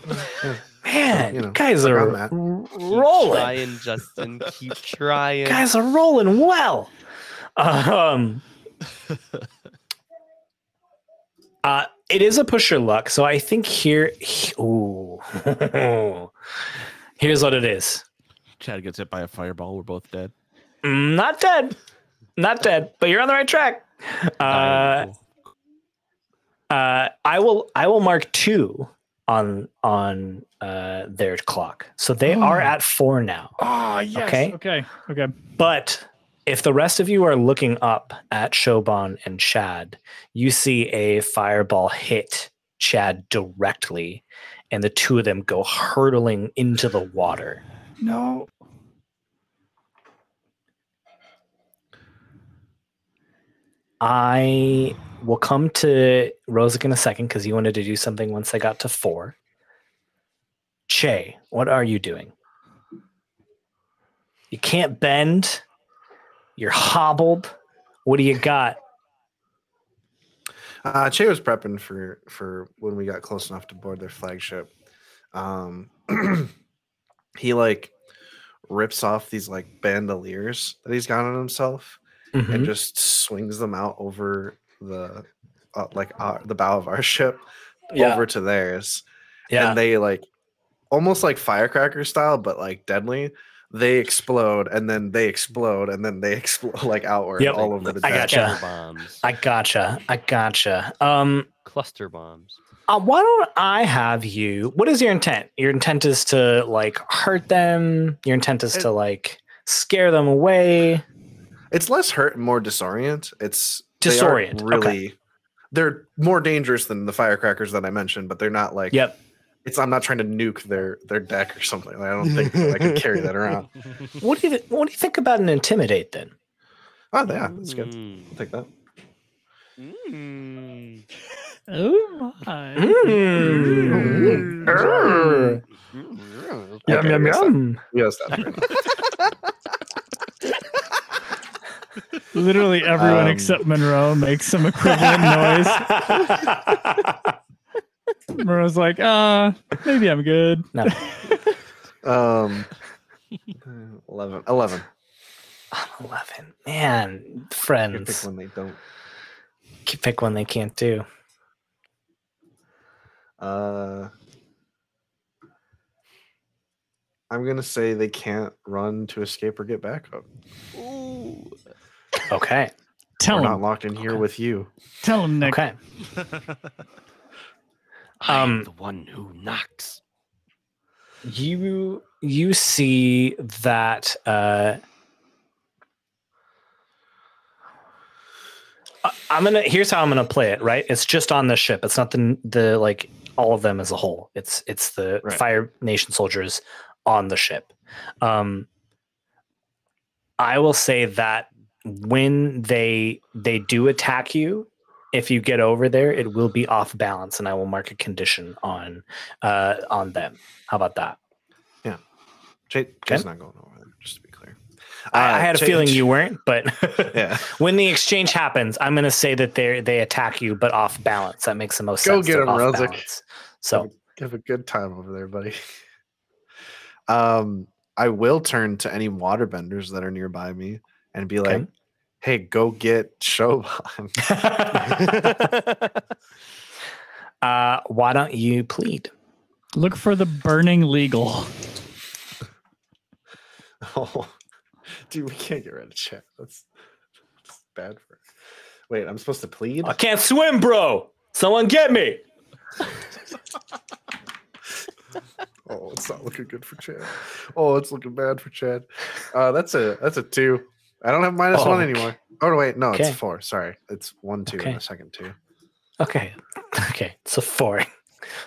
Speaker 1: Man,
Speaker 6: you know,
Speaker 1: you guys
Speaker 6: like
Speaker 1: are
Speaker 6: on that.
Speaker 5: Keep
Speaker 1: rolling.
Speaker 5: trying, Justin. Keep trying.
Speaker 1: Guys are rolling well. It is a push your luck. So I think ooh. Here's what it is.
Speaker 3: Chad gets hit by a fireball. We're both dead.
Speaker 1: Not dead. Not dead, but you're on the right track.
Speaker 3: Cool.
Speaker 1: I will mark 2 on their clock. So they are at 4 now.
Speaker 2: Oh, yes.
Speaker 1: Okay.
Speaker 2: Okay.
Speaker 1: But if the rest of you are looking up at Shoban and Chad, you see a fireball hit Chad directly, and the two of them go hurtling into the water.
Speaker 2: No.
Speaker 1: I will come to Rozak in a second because you wanted to do something once I got to 4. Che, what are you doing? You can't bend. You're hobbled. What do you got?
Speaker 6: Che was prepping for when we got close enough to board their flagship. He like rips off these like bandoliers that he's got on himself and just swings them out over the the bow of our ship over to theirs.
Speaker 1: Yeah.
Speaker 6: And they like almost like firecracker style, but like deadly. They explode and then they explode and then they explode like outward
Speaker 1: Yep.
Speaker 6: all over the
Speaker 1: I
Speaker 6: deck.
Speaker 1: gotcha.
Speaker 5: Bombs.
Speaker 1: I gotcha.
Speaker 5: Cluster bombs.
Speaker 1: Why don't I have you? What is your intent? Your intent is to like hurt them. Your intent is to like scare them away.
Speaker 6: It's less hurt and more disorient. It's
Speaker 1: Disorient,
Speaker 6: They aren't really, they're more dangerous than the firecrackers that I mentioned, but they're not like.
Speaker 1: Yep.
Speaker 6: I'm not trying to nuke their deck or something. I don't think I could carry that around.
Speaker 1: What do you think about an intimidate then?
Speaker 6: Oh yeah, that's good. I'll take that.
Speaker 2: Oh my.
Speaker 1: Yum, yum, yum.
Speaker 6: Yes, that's right.
Speaker 2: Literally everyone except Monroe makes some equivalent noise. Monroe's like, maybe I'm good.
Speaker 1: No.
Speaker 6: 11.
Speaker 1: 11. Man,
Speaker 6: I pick
Speaker 1: friends.
Speaker 6: when they don't.
Speaker 1: pick one they can't do.
Speaker 6: I'm gonna say they can't run to escape or get back up.
Speaker 5: Ooh.
Speaker 1: Okay.
Speaker 2: Tell
Speaker 6: We're
Speaker 2: him.
Speaker 6: not locked in here with you.
Speaker 2: Tell him, Nick.
Speaker 1: Okay.
Speaker 5: I'm the one who knocks.
Speaker 1: You see that here's how I'm gonna play it, right? It's just on the ship. It's not the like all of them as a whole. It's the
Speaker 6: Right.
Speaker 1: Fire Nation soldiers on the ship. I will say that when they do attack you, if you get over there, it will be off balance, and I will mark a condition on them. How about that?
Speaker 6: Jay's not going over there, just to be clear.
Speaker 1: I had a
Speaker 6: Jay-
Speaker 1: feeling you weren't, but
Speaker 6: Yeah.
Speaker 1: when the exchange happens, I'm going to say that they attack you, but off balance. That makes the most
Speaker 6: Go
Speaker 1: sense.
Speaker 6: get
Speaker 1: They're
Speaker 6: 'em,
Speaker 1: off
Speaker 6: Rozik.
Speaker 1: balance. So
Speaker 6: Have a good time over there, buddy. I will turn to any waterbenders that are nearby me and be like,
Speaker 1: Okay.
Speaker 6: "Hey, go get Shoban."
Speaker 1: why don't you plead?
Speaker 2: Look for the burning legal.
Speaker 6: Oh, dude, we can't get rid of chat. That's bad for. Wait, I'm supposed to plead?
Speaker 1: I can't swim, bro. Someone get me.
Speaker 6: Oh, it's not looking good for Chad. Oh, it's looking bad for Chad. That's a 2. I don't have -1
Speaker 1: Oh,
Speaker 6: anymore. Oh wait, no,
Speaker 1: okay.
Speaker 6: it's 4. Sorry, it's 1, 2,
Speaker 1: Okay.
Speaker 6: and a second 2.
Speaker 1: Okay. Okay. So 4.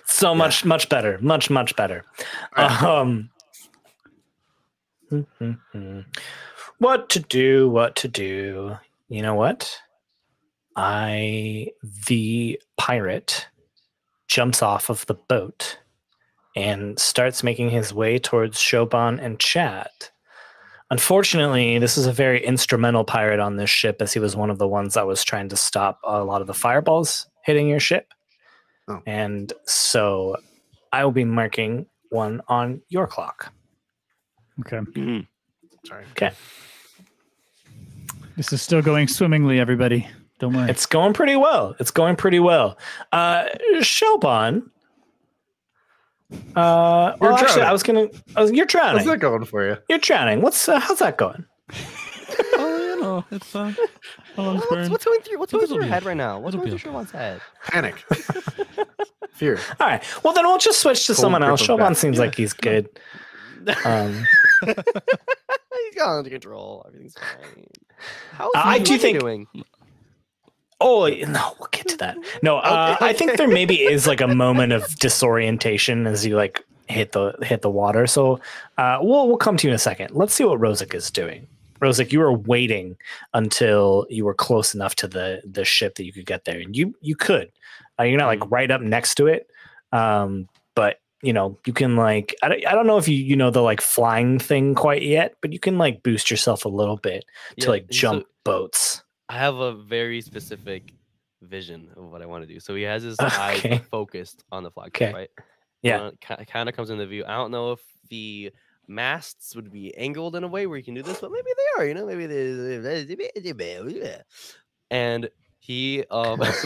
Speaker 1: So much better. Much better. What to do? You know what? The pirate jumps off of the boat and starts making his way towards Shoban and Chad. Unfortunately, this is a very instrumental pirate on this ship, as he was one of the ones that was trying to stop a lot of the fireballs hitting your ship.
Speaker 6: Oh.
Speaker 1: And so I will be marking 1 on your clock.
Speaker 2: Okay.
Speaker 6: Sorry.
Speaker 1: Okay.
Speaker 2: This is still going swimmingly, everybody. Don't worry.
Speaker 1: It's going pretty well. Shoban. Well, actually,
Speaker 6: drowning.
Speaker 1: you're drowning.
Speaker 6: How's that going for you?
Speaker 1: You're drowning. How's that going?
Speaker 3: Oh, you know, it's how long's burn.
Speaker 5: What's going through
Speaker 3: This'll
Speaker 5: your
Speaker 3: be
Speaker 5: head
Speaker 3: okay.
Speaker 5: right now? What's
Speaker 3: This'll
Speaker 5: going
Speaker 3: be
Speaker 5: through Shoban's head?
Speaker 6: Panic. Fear.
Speaker 1: All right. Well, then we'll just switch to
Speaker 6: Cold
Speaker 1: someone
Speaker 6: grip
Speaker 1: else.
Speaker 6: of
Speaker 1: Shoban
Speaker 6: death.
Speaker 1: seems like he's good.
Speaker 5: He's got under control. Everything's fine. How's
Speaker 1: I do
Speaker 5: Money
Speaker 1: think-
Speaker 5: doing?
Speaker 1: Oh no, we'll get to that. No, I think there maybe is like a moment of disorientation as you like hit the water. So we'll come to you in a second. Let's see what Rozik is doing. Rozik, you were waiting until you were close enough to the ship that you could get there, and you could. You're not like right up next to it, but you know you can like I don't know if you know the like flying thing quite yet, but you can like boost yourself a little bit to
Speaker 5: Yeah,
Speaker 1: like
Speaker 5: so-
Speaker 1: jump boats.
Speaker 5: I have a very specific vision of what I want to do. So he has his
Speaker 1: Okay.
Speaker 5: eyes focused on the flagship,
Speaker 1: Okay.
Speaker 5: right?
Speaker 1: Yeah.
Speaker 5: Kind of comes into view. I don't know if the masts would be angled in a way where you can do this, but maybe they are. You know, maybe they. And he
Speaker 1: That's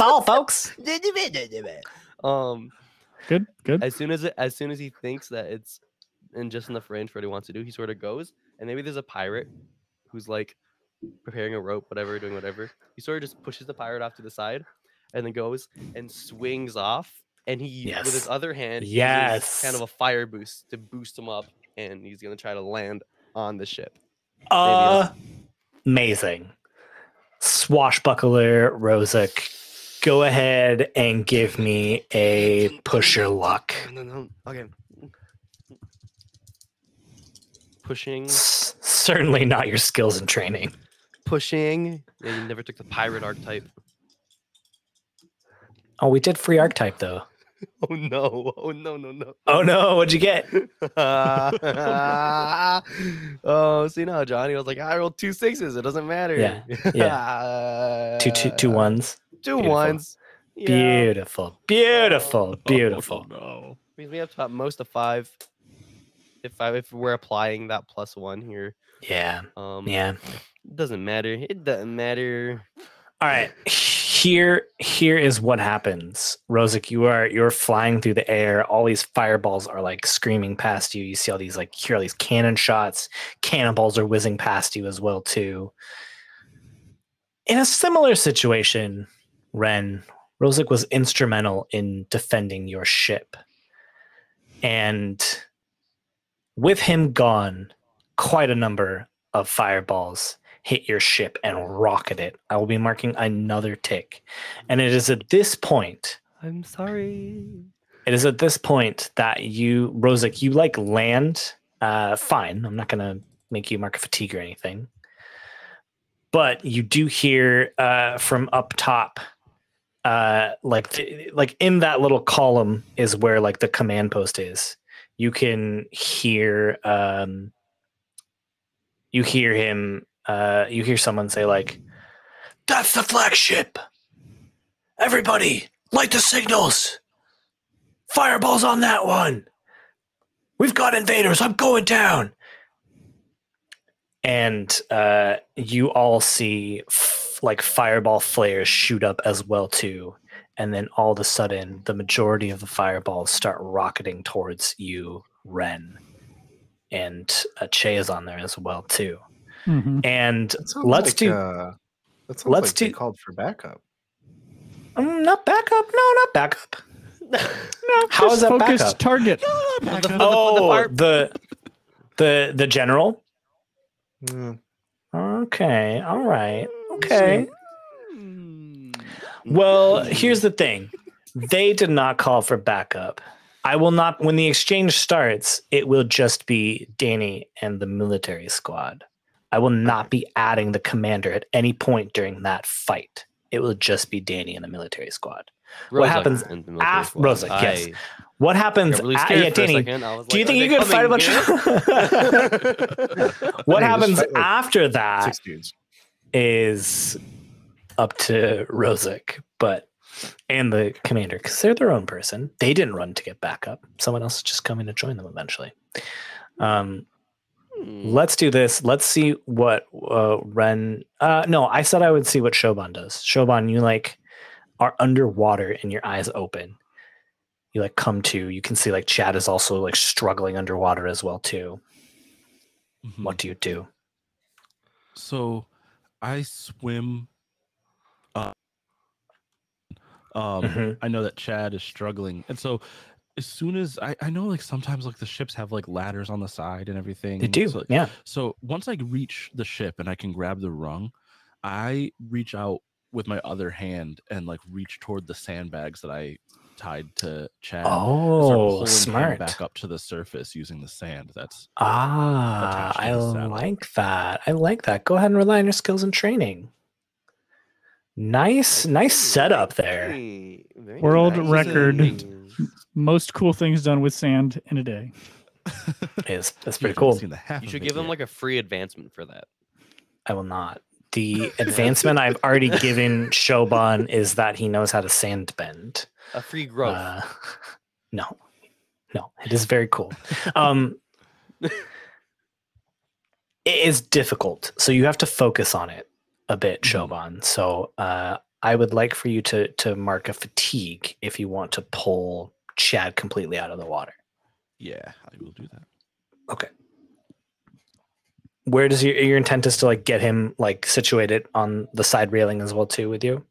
Speaker 1: all, folks.
Speaker 2: Good.
Speaker 5: as soon as he thinks that it's in just enough range for what he wants to do, he sort of goes, and maybe there's a pirate who's like preparing a rope, whatever, doing whatever. He sort of just pushes the pirate off to the side, and then goes and swings off, and he with his
Speaker 1: Yes.
Speaker 5: other hand uses
Speaker 1: Yes.
Speaker 5: kind of a fire boost to boost him up, and he's gonna try to land on the ship.
Speaker 1: Amazing. Swashbuckler Rozik, go ahead and give me a push your luck.
Speaker 5: No. Okay. Pushing.
Speaker 1: Certainly not your skills and training.
Speaker 5: Yeah, you never took the pirate archetype.
Speaker 1: Oh, we did free archetype though.
Speaker 5: Oh no! No!
Speaker 1: Oh no, what'd you get?
Speaker 5: Oh, see now, Johnny was like, I rolled 2 6s. It doesn't matter.
Speaker 1: Yeah. Two ones.
Speaker 5: Two
Speaker 1: Beautiful.
Speaker 5: ones. Yeah.
Speaker 1: Beautiful.
Speaker 3: Oh,
Speaker 1: Beautiful.
Speaker 3: no.
Speaker 5: Means we have to top most of 5. if we're applying that +1 here.
Speaker 1: Yeah.
Speaker 5: Yeah. It doesn't matter. It doesn't matter.
Speaker 1: All right. Here is what happens. Rosic, you're flying through the air. All these fireballs are like screaming past you. You see all these hear all these cannon shots. Cannonballs are whizzing past you as well too. In a similar situation, Ren, Rosic was instrumental in defending your ship. And with him gone, quite a number of fireballs hit your ship and rocket it. I will be marking another tick. And it is at this point.
Speaker 5: I'm sorry.
Speaker 1: It is at this point that you, Rosic, you land fine. I'm not going to make you mark a fatigue or anything. But you do hear from up top, like in that little column is where like the command post is. You can hear you hear someone say like, "That's the flagship. Everybody, light the signals. Fireballs on that one. We've got invaders. I'm going down." And you all see like fireball flares shoot up as well too. And then all of a sudden, the majority of the fireballs start rocketing towards you, Ren. And Che is on there as well too.
Speaker 2: Mm-hmm.
Speaker 1: And
Speaker 6: let's do called for backup.
Speaker 1: Not backup. No, not backup.
Speaker 2: No,
Speaker 1: how is that
Speaker 2: focused
Speaker 1: backup?
Speaker 2: Target.
Speaker 1: The general.
Speaker 6: Mm.
Speaker 1: Okay. All right. Okay. Well, here's the thing. They did not call for backup. I will not. When the exchange starts, it will just be Danny and the military squad. I will not be adding the commander at any point during that fight. It will just be Danny and the military squad. What happens after Rosic? Yes. What happens? Yeah, Danny. Do you think you could fight a bunch? What happens after that is up to Rosic, and the commander, because they're their own person. They didn't run to get backup. Someone else is just coming to join them eventually. Let's do this. Let's see what Ren. No, I said I would see what Shoban does. Shoban, you are underwater and your eyes open. You come to. You can see Chad is also struggling underwater as well too. Mm-hmm. What do you do?
Speaker 3: So, I swim. I know that Chad is struggling, and so as soon as I know, sometimes the ships have ladders on the side and everything.
Speaker 1: They do, yeah.
Speaker 3: So once I reach the ship and I can grab the rung, I reach out with my other hand and reach toward the sandbags that I tied to Chad.
Speaker 1: Oh, smart!
Speaker 3: Back up to the surface using the sand. That's
Speaker 1: I like that. I like that. Go ahead and rely on your skills and training. Nice setup there.
Speaker 5: Very
Speaker 2: World
Speaker 5: nice.
Speaker 2: record. Most cool things done with sand in a day.
Speaker 1: That's pretty cool.
Speaker 5: You should give him a free advancement for that.
Speaker 1: I will not. The advancement I've already given Shoban is that he knows how to sand bend.
Speaker 5: A free growth.
Speaker 1: No, it is very cool. It is difficult, so you have to focus on it a bit, Shoban. So I would like for you to mark a fatigue if you want to pull Chad completely out of the water.
Speaker 3: Yeah, I will do that.
Speaker 1: Okay. Where does your intent is to get him situated on the side railing as well too with you?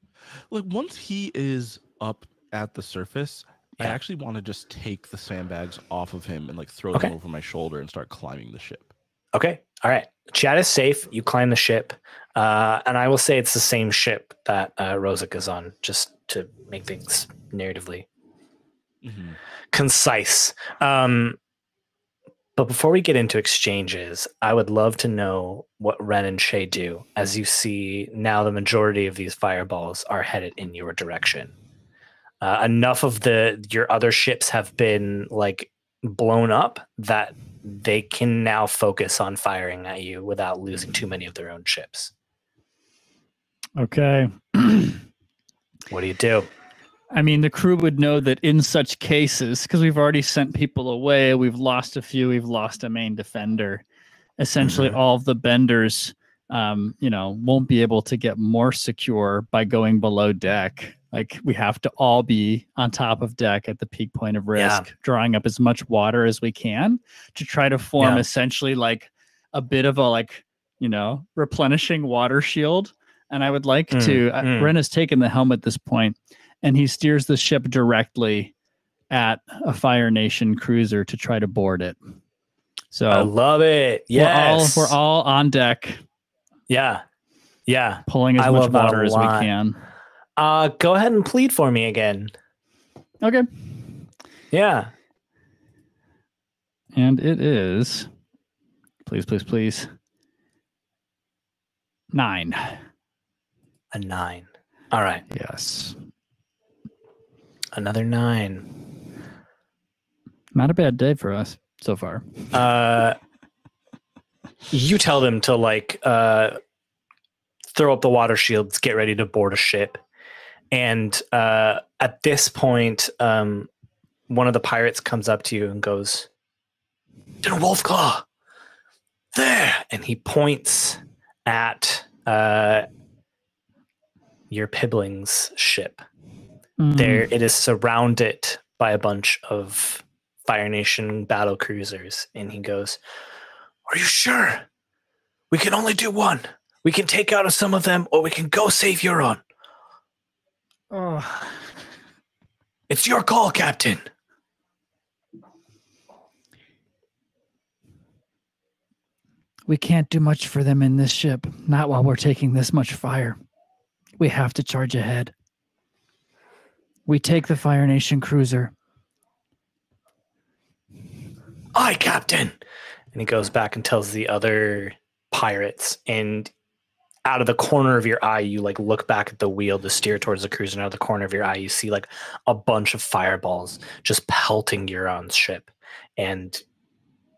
Speaker 3: Once he is up at the surface, I actually want to just take the sandbags off of him and throw them over my shoulder and start climbing the ship.
Speaker 1: Okay. All right. Chad is safe. You climb the ship. And I will say it's the same ship that Rosic is on, just to make things narratively concise. But before we get into exchanges, I would love to know what Ren and Che do as you see now the majority of these fireballs are headed in your direction. Enough of your other ships have been blown up that they can now focus on firing at you without losing too many of their own ships.
Speaker 2: Okay.
Speaker 1: What do you do?
Speaker 2: I mean, the crew would know that in such cases, because we've already sent people away, we've lost a few, we've lost a main defender. Essentially, all of the benders, won't be able to get more secure by going below deck. Like, we have to all be on top of deck at the peak point of risk, drawing up as much water as we can to try to form essentially like a bit of a replenishing water shield. And I would like to, Ren has taken the helm at this point, and he steers the ship directly at a Fire Nation cruiser to try to board it. So
Speaker 1: I love it. Yes.
Speaker 2: We're all on deck.
Speaker 1: Yeah. Yeah.
Speaker 2: Pulling as much water as we can.
Speaker 1: Go ahead and plead for me again.
Speaker 2: Okay.
Speaker 1: Yeah.
Speaker 2: And it is, please, 9.
Speaker 1: A 9. All right.
Speaker 2: Yes.
Speaker 1: Another 9.
Speaker 2: Not a bad day for us so far.
Speaker 1: You tell them to throw up the water shields, get ready to board a ship. And at this point, one of the pirates comes up to you and goes, "Dinner Wolfclaw, there!" And he points at your Pibbling's ship. There, it is surrounded by a bunch of Fire Nation battle cruisers. And he goes, "Are you sure? We can only do one. We can take out some of them, or we can go save Euron.
Speaker 2: Oh.
Speaker 1: It's your call, Captain."
Speaker 2: We can't do much for them in this ship, not while we're taking this much fire. We have to charge ahead. We take the Fire Nation cruiser.
Speaker 1: "Aye, Captain." And he goes back and tells the other pirates, and out of the corner of your eye, you look back at the wheel to steer towards the cruiser, and out of the corner of your eye, you see a bunch of fireballs just pelting Euron's ship. And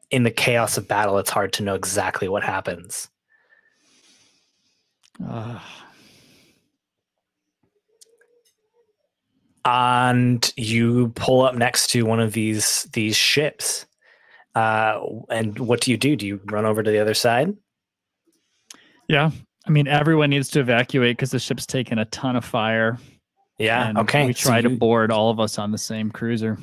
Speaker 1: in the chaos of battle, it's hard to know exactly what happens. And you pull up next to one of these ships. And what do? Do you run over to the other side?
Speaker 2: Yeah. I mean, everyone needs to evacuate because the ship's taken a ton of fire.
Speaker 1: Yeah.
Speaker 2: And
Speaker 1: okay.
Speaker 2: we try to board all of us on the same cruiser.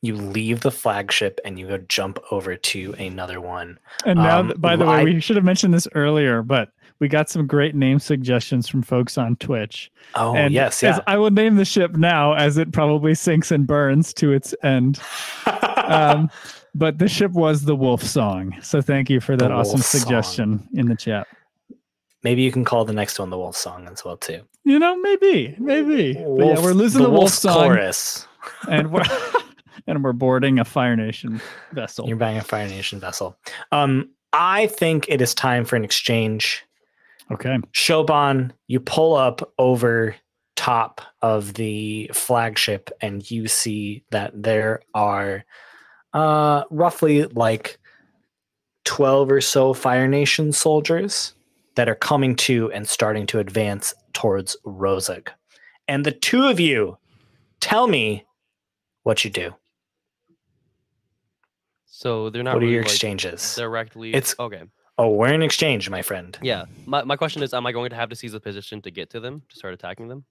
Speaker 1: You leave the flagship and you go jump over to another one.
Speaker 2: And now, by the way, we should have mentioned this earlier, but we got some great name suggestions from folks on Twitch.
Speaker 1: Oh,
Speaker 2: and
Speaker 1: yes. Yeah.
Speaker 2: I will name the ship now as it probably sinks and burns to its end. But the ship was the Wolf Song. So thank you for that awesome suggestion in the chat.
Speaker 1: Maybe you can call the next one the Wolf Song as well, too.
Speaker 2: Maybe. But yeah, we're losing the Wolf Song.
Speaker 1: Chorus.
Speaker 2: And we're boarding a Fire Nation vessel.
Speaker 1: You're buying a Fire Nation vessel. I think it is time for an exchange.
Speaker 2: Okay.
Speaker 1: Shoban, you pull up over top of the flagship and you see that there are roughly 12 or so Fire Nation soldiers that are coming to and starting to advance towards Rozag. And the two of you tell me what you do.
Speaker 5: So they're not.
Speaker 1: What are
Speaker 5: really
Speaker 1: your exchanges?
Speaker 5: Directly.
Speaker 1: It's
Speaker 5: okay.
Speaker 1: Oh, we're in exchange, my friend.
Speaker 5: Yeah. My question is, am I going to have to seize a position to get to them to start attacking them?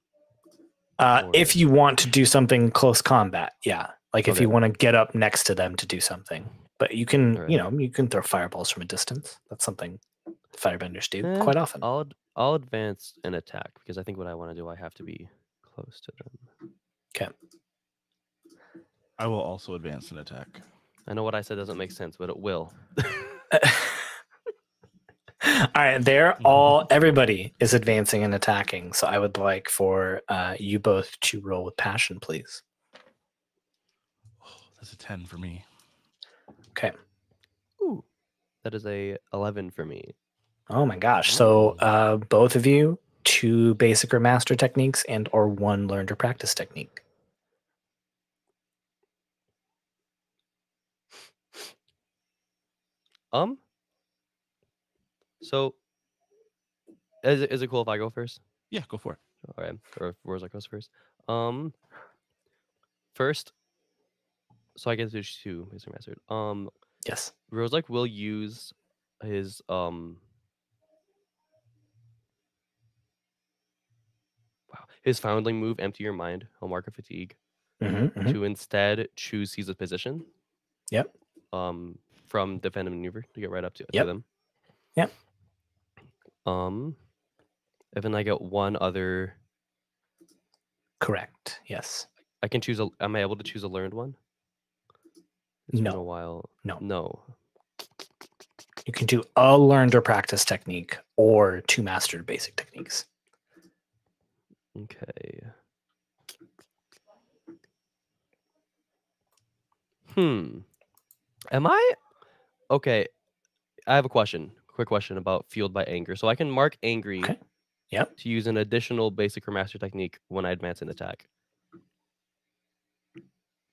Speaker 1: If you want to do something close combat, yeah. If
Speaker 5: Okay.
Speaker 1: you want to get up next to them to do something, but you can,
Speaker 5: Right.
Speaker 1: you can throw fireballs from a distance. That's something firebenders do quite often.
Speaker 5: I'll advance and attack because I think what I want to do, I have to be close to them.
Speaker 1: Okay.
Speaker 3: I will also advance and attack.
Speaker 5: I know what I said doesn't make sense, but it will.
Speaker 1: All right, everybody is advancing and attacking. So I would like for you both to roll with passion, please.
Speaker 3: Oh, that's a 10 for me.
Speaker 1: Okay.
Speaker 5: Ooh, that is a 11 for me.
Speaker 1: Oh my gosh. So both of you, 2 basic or master techniques and or 1 learned or practice technique.
Speaker 5: So is it cool if I go first?
Speaker 3: Yeah, go for it.
Speaker 5: All right, or if Rosa goes first. First, so I guess there's two, Mr. Master.
Speaker 1: Yes.
Speaker 5: Roselike will use his his foundling move, Empty Your Mind. He'll mark a fatigue to instead choose Seize a Position.
Speaker 1: Yep.
Speaker 5: From Defend and Maneuver to get right up to them.
Speaker 1: Yep.
Speaker 5: And then I get one other.
Speaker 1: Correct. Yes.
Speaker 5: I can choose am I able to choose a learned one? It's been a
Speaker 1: No.
Speaker 5: while.
Speaker 1: No. You can do a learned or practice technique or two mastered basic techniques.
Speaker 5: Okay. Am I okay? I have a question. Quick question about Fueled by Anger. So I can mark Angry
Speaker 1: Okay. Yep.
Speaker 5: to use an additional basic or master technique when I advance an attack.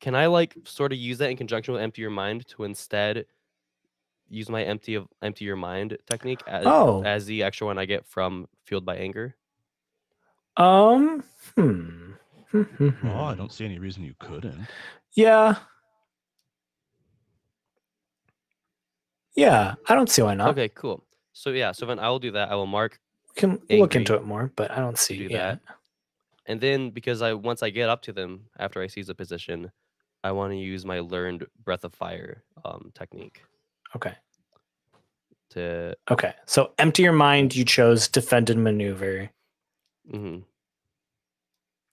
Speaker 5: Can I like sort of use that in conjunction with Empty Your Mind to instead use my Empty Your Mind technique as the extra one I get from Fueled by Anger?
Speaker 3: Oh, I don't see any reason you couldn't.
Speaker 1: Yeah. Yeah, I don't see why not.
Speaker 5: Okay, cool. So then I will do that. I will mark
Speaker 1: We can look
Speaker 5: Angry
Speaker 1: into it more, but I don't see
Speaker 5: do
Speaker 1: that.
Speaker 5: And then because once I get up to them after I seize a position, I want to use my learned Breath of Fire technique.
Speaker 1: Okay.
Speaker 5: Okay.
Speaker 1: So Empty Your Mind, you chose Defend and Maneuver.
Speaker 5: And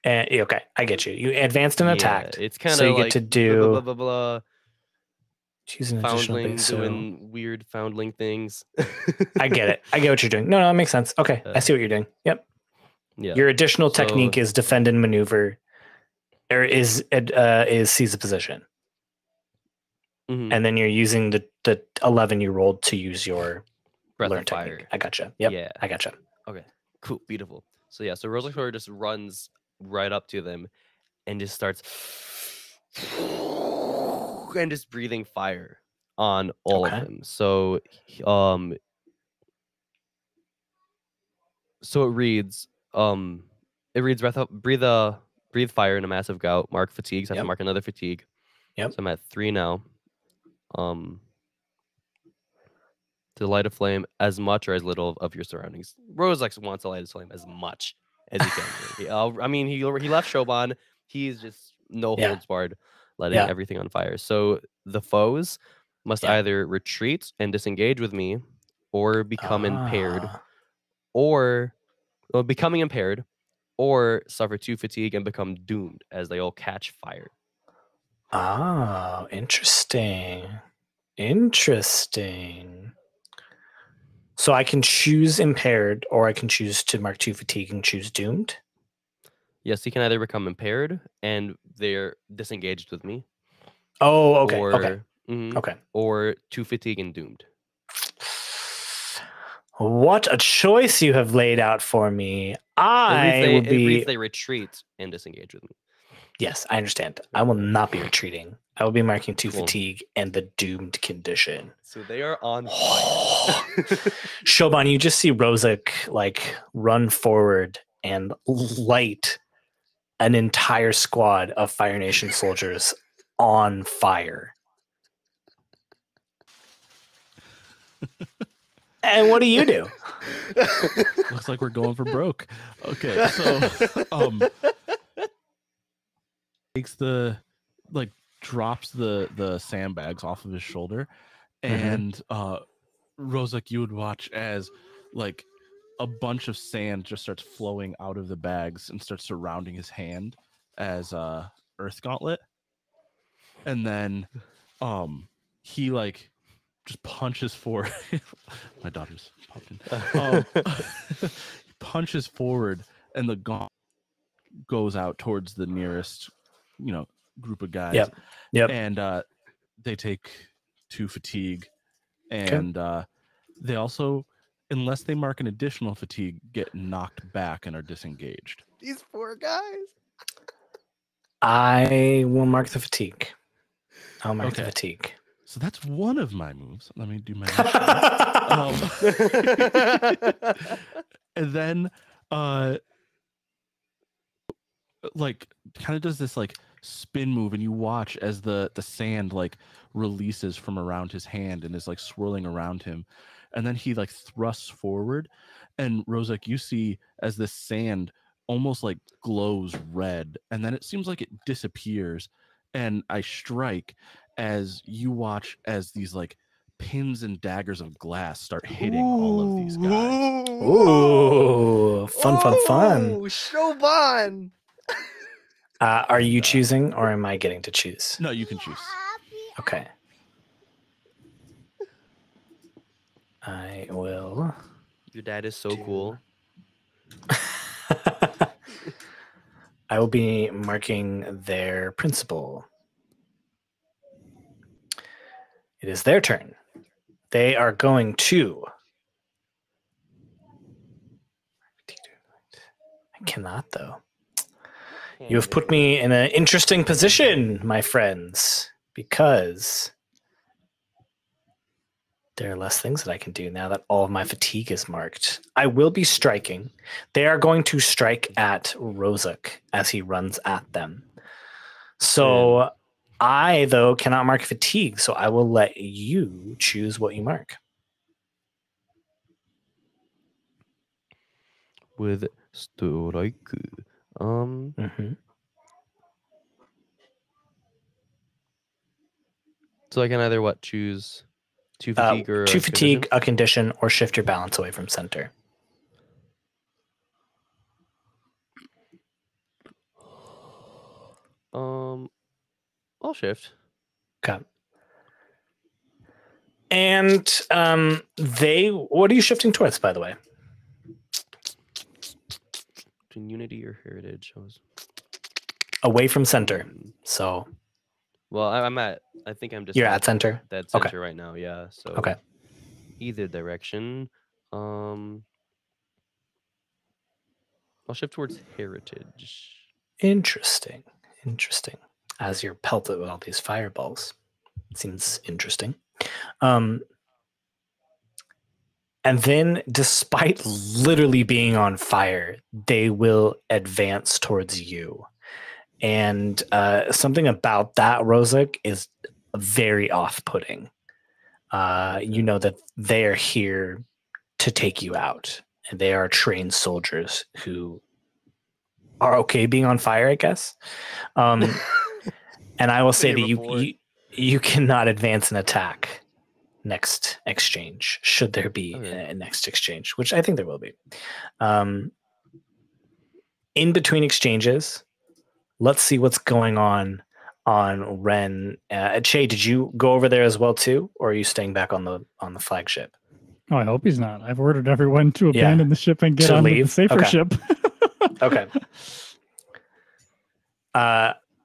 Speaker 1: okay, I get you. You advanced and attacked.
Speaker 5: It's kind of
Speaker 1: so you
Speaker 5: like
Speaker 1: get to do
Speaker 5: blah, blah, blah,
Speaker 1: choose an additional
Speaker 5: foundling
Speaker 1: base.
Speaker 5: doing weird foundling things.
Speaker 1: I get it. I get what you're doing. No, it makes sense. Okay, I see what you're doing. Yep.
Speaker 5: Yeah.
Speaker 1: Your additional technique is Defend and Maneuver, or is Seize a Position, and then you're using the 11 you rolled to use your
Speaker 5: Breath
Speaker 1: learn
Speaker 5: of Fire.
Speaker 1: technique. I gotcha. Yep.
Speaker 5: Yeah.
Speaker 1: I gotcha.
Speaker 5: Okay. Cool. Beautiful. So Rosalcore just runs right up to them and just starts and just breathing fire on all of them. So so it reads breathe fire in a massive gout, mark fatigues. I have to mark another fatigue.
Speaker 1: Yep.
Speaker 5: So I'm at 3 now. To light a flame as much or as little of your surroundings. Roselike wants to light his flame as much as he can. I mean, he left Shoban. He's just no holds barred, letting everything on fire. So the foes must either retreat and disengage with me, or become impaired, or becoming impaired, or suffer 2 fatigue and become doomed as they all catch fire.
Speaker 1: Oh, interesting. So I can choose impaired, or I can choose to mark 2 fatigue and choose doomed.
Speaker 5: Yes, he can either become impaired and they're disengaged with me.
Speaker 1: Oh, okay.
Speaker 5: Or,
Speaker 1: okay.
Speaker 5: Or 2 fatigue and doomed.
Speaker 1: What a choice you have laid out for me.
Speaker 5: At least they retreat and disengage with me.
Speaker 1: Yes, I understand. I will not be retreating. I will be marking 2 fatigue and the doomed condition.
Speaker 5: So they are on fire.
Speaker 1: Shoban, you just see Roselike like run forward and light an entire squad of Fire Nation soldiers on fire. And what do you do?
Speaker 3: Looks like we're going for broke. Okay, so takes drops the sandbags off of his shoulder, and Roselike, you would watch as like a bunch of sand just starts flowing out of the bags and starts surrounding his hand as Earth Gauntlet, and then he like just punches forward. My daughter's popping. He punches forward, and the gauntlet goes out towards the nearest group of guys.
Speaker 1: Yep.
Speaker 3: And they take 2 fatigue, and they also, unless they mark an additional fatigue, get knocked back and are disengaged.
Speaker 4: These poor guys.
Speaker 1: I will mark the fatigue. I'll mark the fatigue.
Speaker 3: So that's one of my moves. Let me do my and then like kind of does this like spin move, and you watch as the sand like releases from around his hand and is like swirling around him, and then he like thrusts forward, and Rozek, you see as this sand almost like glows red, and then it seems like it disappears, and I strike as you watch as these like pins and daggers of glass start hitting all of these guys.
Speaker 1: Ooh, fun.
Speaker 4: Shoban.
Speaker 1: Are you choosing, or am I getting to choose?
Speaker 3: No, you can choose.
Speaker 1: Okay. I will.
Speaker 5: Your dad is so cool.
Speaker 1: I will be marking their principal. It is their turn. They are going to. I cannot, though. You have put me in an interesting position, my friends, because there are less things that I can do now that all of my fatigue is marked. I will be striking. They are going to strike at Rozek as he runs at them. So I, though, cannot mark fatigue, so I will let you choose what you mark.
Speaker 5: With strike. So I can either choose 2 fatigue or
Speaker 1: 2
Speaker 5: a
Speaker 1: fatigue,
Speaker 5: condition?
Speaker 1: a condition, or shift your balance away from center.
Speaker 5: I'll shift.
Speaker 1: Okay. And what are you shifting towards, by the way?
Speaker 5: Between unity or heritage.
Speaker 1: Away from center. So
Speaker 5: Well, I think I'm just
Speaker 1: you're at center?
Speaker 5: That center right now, yeah. So
Speaker 1: Okay.
Speaker 5: Either direction. I'll shift towards heritage.
Speaker 1: Interesting. As you're pelted with all these fireballs. Seems interesting. And then, despite literally being on fire, they will advance towards you. And something about that, Rozek, is very off-putting. You know that they are here to take you out. And they are trained soldiers who are okay being on fire, I guess. And I will say that you cannot advance an attack next exchange, should there be a next exchange, which I think there will be. In between exchanges, let's see what's going on Ren. Che, did you go over there as well too, or are you staying back on the flagship?
Speaker 2: Oh, I hope he's not. I've ordered everyone to abandon the ship and get
Speaker 1: To
Speaker 2: on
Speaker 1: leave?
Speaker 2: the safer
Speaker 1: Okay.
Speaker 2: ship.
Speaker 1: Okay.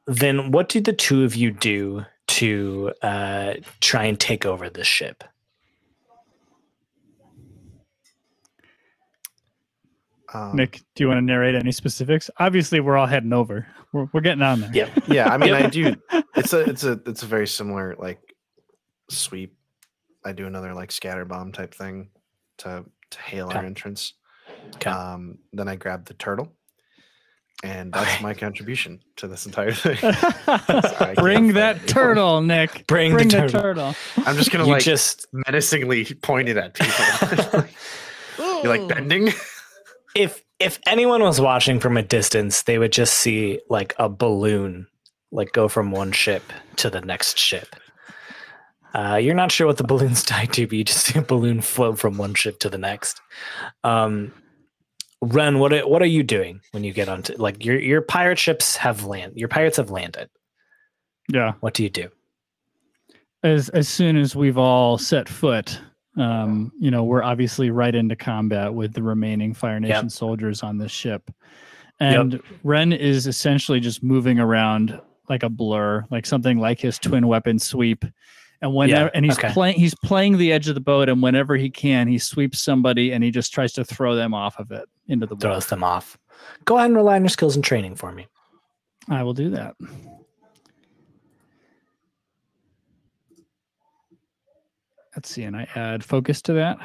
Speaker 1: Then what do the two of you do to try and take over this ship?
Speaker 2: Nick, do you want to narrate any specifics? Obviously, we're all heading over. We're getting on there.
Speaker 1: Yep.
Speaker 6: Yeah, I mean, I do. It's a very similar like sweep. I do another like scatter bomb type thing to hail our entrance.
Speaker 1: Okay.
Speaker 6: Then I grab the turtle, and that's my contribution to this entire thing.
Speaker 2: Bring that turtle, Nick.
Speaker 1: Bring the turtle.
Speaker 6: I'm just gonna just menacingly point it at people. You like bending?
Speaker 1: If anyone was watching from a distance, they would just see like a balloon like go from one ship to the next ship. You're not sure what the balloon's tied to, but you just see a balloon float from one ship to the next. Ren, what are you doing when you get onto like your pirate ships have landed? Your pirates have landed.
Speaker 2: Yeah.
Speaker 1: What do you do?
Speaker 2: As soon as we've all set foot, we're obviously right into combat with the remaining Fire Nation soldiers on this ship. And Ren is essentially just moving around like a blur, like something like his twin weapon sweep. And whenever he's playing the edge of the boat, and whenever he can, he sweeps somebody and he just tries to throw them off of it into the boat.
Speaker 1: Throws them off. Go ahead and rely on your skills and training for me.
Speaker 2: I will do that. Let's see, and I add focus to that.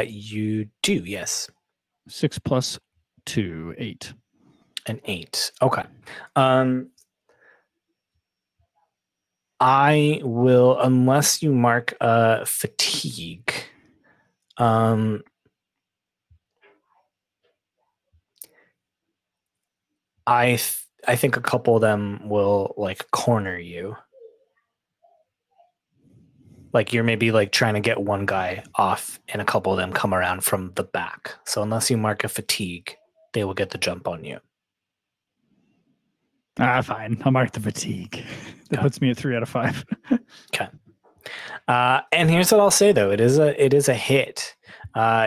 Speaker 1: You do, yes.
Speaker 2: 6 + 2, 8.
Speaker 1: An 8. Okay. I will, unless you mark fatigue. I think a couple of them will like corner you. Like you're maybe like trying to get one guy off, and a couple of them come around from the back. So unless you mark a fatigue, they will get the jump on you.
Speaker 2: Fine. I'll mark the fatigue. That puts me at 3 out of 5.
Speaker 1: Okay. And here's what I'll say though: it is a hit.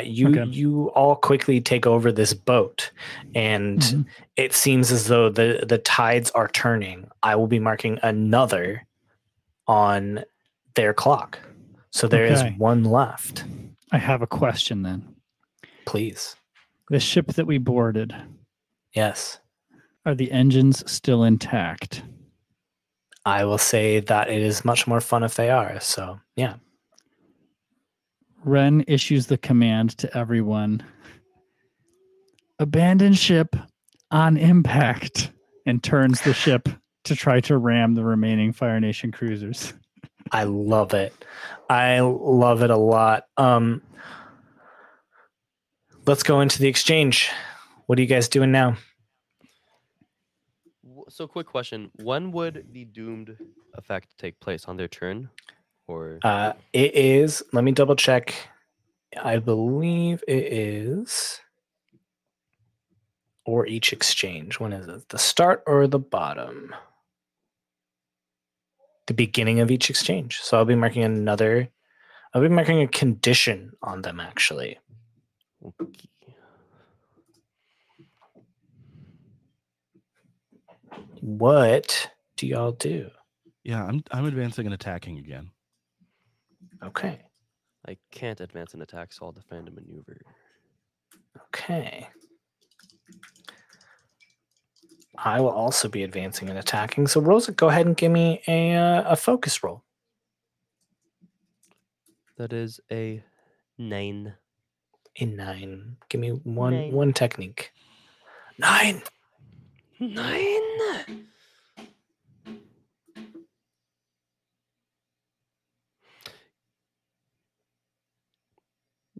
Speaker 1: You all quickly take over this boat, and it seems as though the tides are turning. I will be marking another on their clock, so there is one left.
Speaker 2: I have a question then.
Speaker 1: Please.
Speaker 2: The ship that we boarded.
Speaker 1: Yes.
Speaker 2: Are the engines still intact?
Speaker 1: I will say that it is much more fun if they are. So, yeah.
Speaker 2: Ren issues the command to everyone. Abandon ship on impact, and turns the ship to try to ram the remaining Fire Nation cruisers.
Speaker 1: I love it. I love it a lot. Let's go into the exchange. What are you guys doing now?
Speaker 5: So, quick question: when would the doomed effect take place, on their turn, or?
Speaker 1: It is. Let me double check. I believe it is. Or each exchange. When is it? The start or the bottom? The beginning of each exchange. So I'll be marking I'll be marking a condition on them actually.
Speaker 5: Okay.
Speaker 1: What do y'all do?
Speaker 3: Yeah, I'm advancing and attacking again.
Speaker 1: Okay.
Speaker 5: I can't advance an attack, so I'll defend a maneuver.
Speaker 1: Okay. I will also be advancing and attacking. So Rosa, go ahead and give me a focus roll.
Speaker 5: That is a 9.
Speaker 1: A 9. Give me one
Speaker 5: 9.
Speaker 1: one technique. 9.
Speaker 5: 9.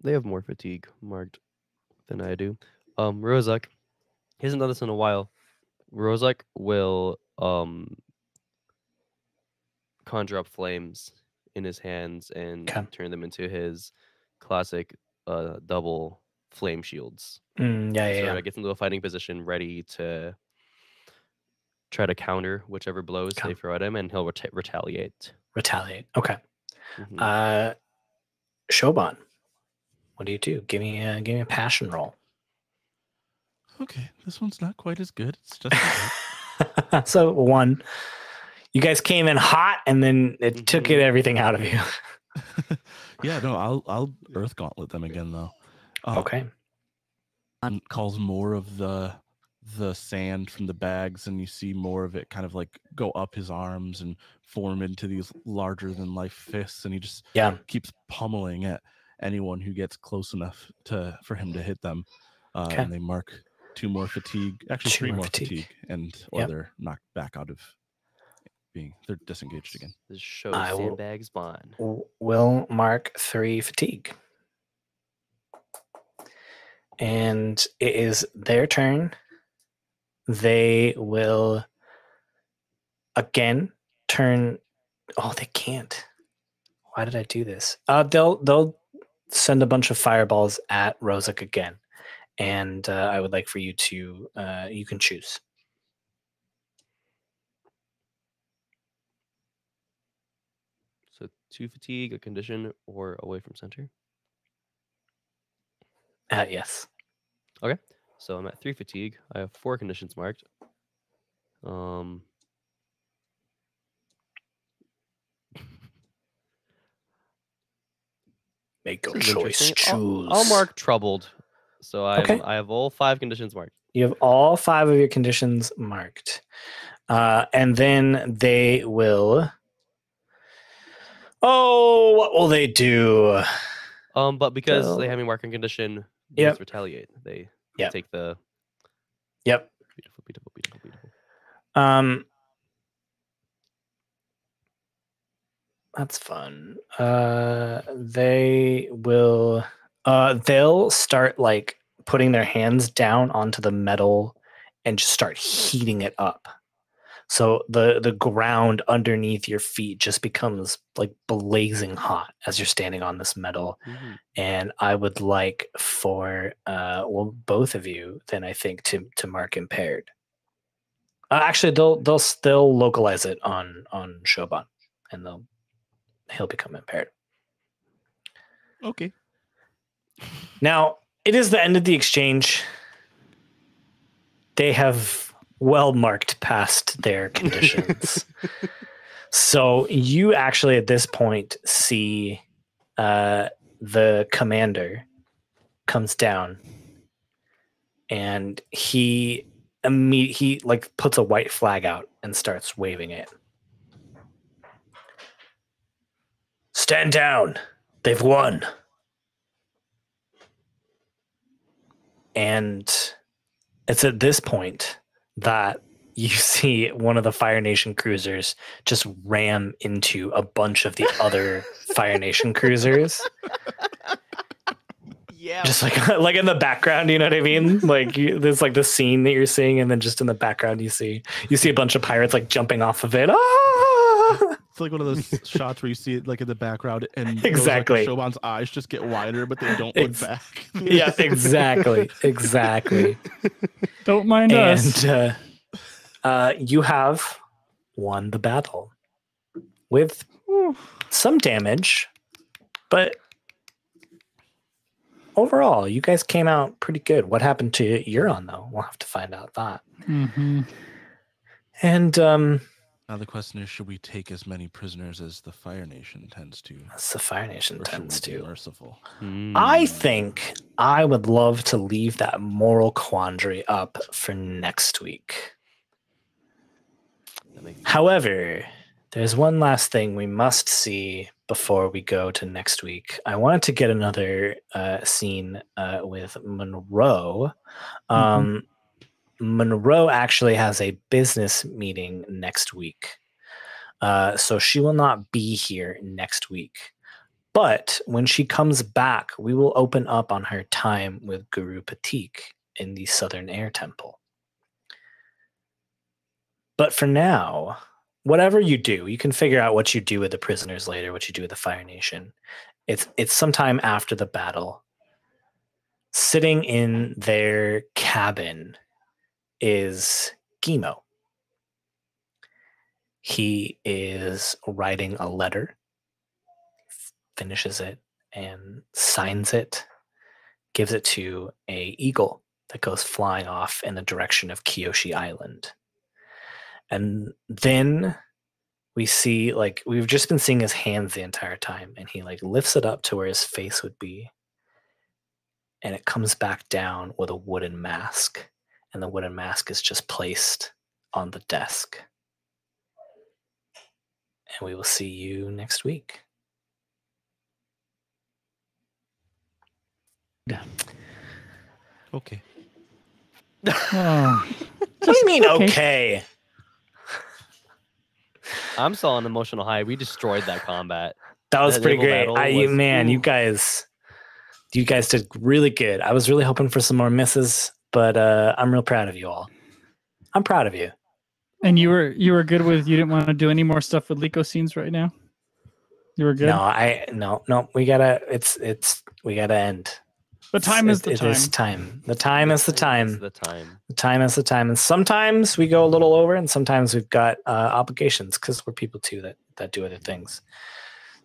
Speaker 5: They have more fatigue marked than I do. Rozak, he hasn't done this in a while. Rozak will conjure up flames in his hands and turn them into his classic double flame shields.
Speaker 1: Yeah.
Speaker 5: Gets into a fighting position, ready to try to counter whichever blows they throw at him, and he'll retaliate.
Speaker 1: Okay. Shoban, what do you do? Give me a passion roll.
Speaker 3: Okay, this one's not quite as good. It's just
Speaker 1: So 1. You guys came in hot, and then it took everything out of you.
Speaker 3: Yeah, no, I'll Earth Gauntlet them again though.
Speaker 1: Okay.
Speaker 3: Calls more of the sand from the bags, and you see more of it kind of like go up his arms and form into these larger than life fists, and he just keeps pummeling at anyone who gets close enough for him to hit them. And they mark 2 more fatigue, actually 3 more fatigue, or they're knocked back out of they're disengaged again.
Speaker 5: This shows sandbags bond.
Speaker 1: Will mark 3 fatigue. And it is their turn. They will again turn. Oh, they can't. Why did I do this? They'll send a bunch of fireballs at Rozak again, and I would like for you to you can choose.
Speaker 5: So 2 fatigue, a condition, or away from center.
Speaker 1: Yes.
Speaker 5: Okay. So I'm at 3 fatigue. I have 4 conditions marked.
Speaker 1: Make your choice. Choose.
Speaker 5: I'll mark troubled. So I have all 5 conditions marked.
Speaker 1: You have all 5 of your conditions marked. And then they will. Oh, what will they do?
Speaker 5: But because they have me marking condition, they retaliate. They take the.
Speaker 1: Yep.
Speaker 5: Beautiful, beautiful, beautiful, beautiful.
Speaker 1: That's fun. They will. They'll start like putting their hands down onto the metal and just start heating it up. So the ground underneath your feet just becomes like blazing hot as you're standing on this metal.
Speaker 5: Mhm.
Speaker 1: And I would like for both of you then I think to mark impaired. Actually, they'll still localize it on Shoban, and he'll become impaired.
Speaker 3: Okay.
Speaker 1: Now it is the end of the exchange. They have well marked past their conditions. So you actually at this point see the commander comes down and he like puts a white flag out and starts waving it. Stand down. They've won. And it's at this point that you see one of the Fire Nation cruisers just ram into a bunch of the other Fire Nation cruisers.
Speaker 5: Yeah.
Speaker 1: Just like in the background, you know what I mean? Like there's like the scene that you're seeing, and then just in the background you see a bunch of pirates like jumping off of it. Ah!
Speaker 3: It's like one of those shots where you see it like in the background and
Speaker 1: Exactly.
Speaker 3: Shoban's eyes just get wider, but they don't look back.
Speaker 1: Yeah, exactly.
Speaker 2: Don't mind us.
Speaker 1: And you have won the battle with some damage, but overall, you guys came out pretty good. What happened to Euron, though? We'll have to find out that.
Speaker 2: Mm-hmm.
Speaker 1: And
Speaker 3: Now the question is, should we take as many prisoners as the Fire Nation tends to?
Speaker 1: as the Fire Nation
Speaker 3: Or should
Speaker 1: tends
Speaker 3: we be
Speaker 1: to.
Speaker 3: merciful?
Speaker 1: I think I would love to leave that moral quandary up for next week.
Speaker 5: That makes
Speaker 1: However, there's one last thing we must see before we go to next week. I wanted to get another scene with Monroe. Monroe actually has a business meeting next week. So she will not be here next week. But when she comes back, we will open up on her time with Guru Patik in the Southern Air Temple. But for now, whatever you do, you can figure out what you do with the prisoners later, what you do with the Fire Nation. It's sometime after the battle. Sitting in their cabin is Gimo. He is writing a letter, finishes it, and signs it, gives it to a eagle that goes flying off in the direction of Kyoshi Island. And then we see, like, we've just been seeing his hands the entire time, and he like lifts it up to where his face would be, and it comes back down with a wooden mask, and the wooden mask is just placed on the desk. And we will see you next week.
Speaker 3: Okay.
Speaker 2: Oh,
Speaker 1: What do you mean, okay?
Speaker 5: I'm still on an emotional high. We destroyed that combat.
Speaker 1: That was
Speaker 5: That
Speaker 1: pretty
Speaker 5: naval
Speaker 1: great.
Speaker 5: battle was-
Speaker 1: You
Speaker 5: ooh.
Speaker 1: guys did really good. I was really hoping for some more misses, but I'm real proud of you all. I'm proud of you.
Speaker 2: and you were good with, you didn't want to do any more stuff with Leeko scenes right now? You were good?
Speaker 1: No. We gotta end.
Speaker 2: The time is the
Speaker 1: It
Speaker 2: time.
Speaker 1: is time. The time is the time.
Speaker 5: It's the time.
Speaker 1: The time is the time. And sometimes we go a little over, and sometimes we've got obligations because we're people too that do other things.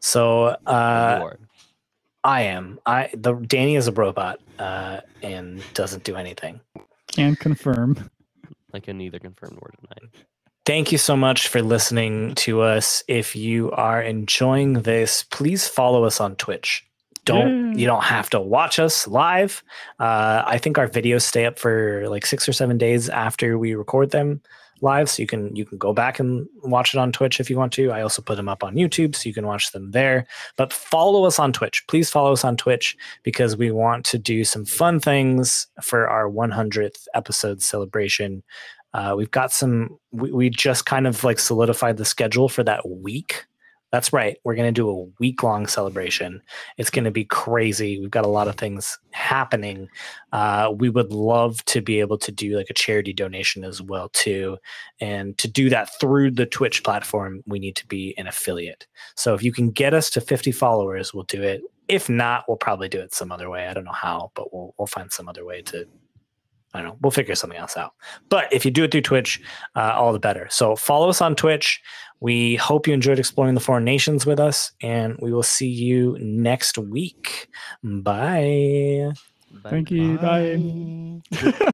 Speaker 1: So
Speaker 5: You are.
Speaker 1: I am. Danny is a robot and doesn't do anything.
Speaker 2: Can confirm.
Speaker 5: I can neither confirm nor deny.
Speaker 1: Thank you so much for listening to us. If you are enjoying this, please follow us on Twitch. You don't have to watch us live. I think our videos stay up for like 6 or 7 days after we record them live, so you can go back and watch it on Twitch if you want to. I also put them up on YouTube, so you can watch them there. But follow us on Twitch. Please follow us on Twitch, because we want to do some fun things for our 100th episode celebration. We've got some. We just kind of like solidified the schedule for that week. That's right. We're going to do a week-long celebration. It's going to be crazy. We've got a lot of things happening. We would love to be able to do like a charity donation as well too. And to do that through the Twitch platform, we need to be an affiliate. So if you can get us to 50 followers, we'll do it. If not, we'll probably do it some other way. I don't know how, but we'll find some other way to. I don't know. We'll figure something else out. But if you do it through Twitch, all the better. So follow us on Twitch. We hope you enjoyed exploring the foreign nations with us, and we will see you next week. Bye.
Speaker 2: Thank you. Bye.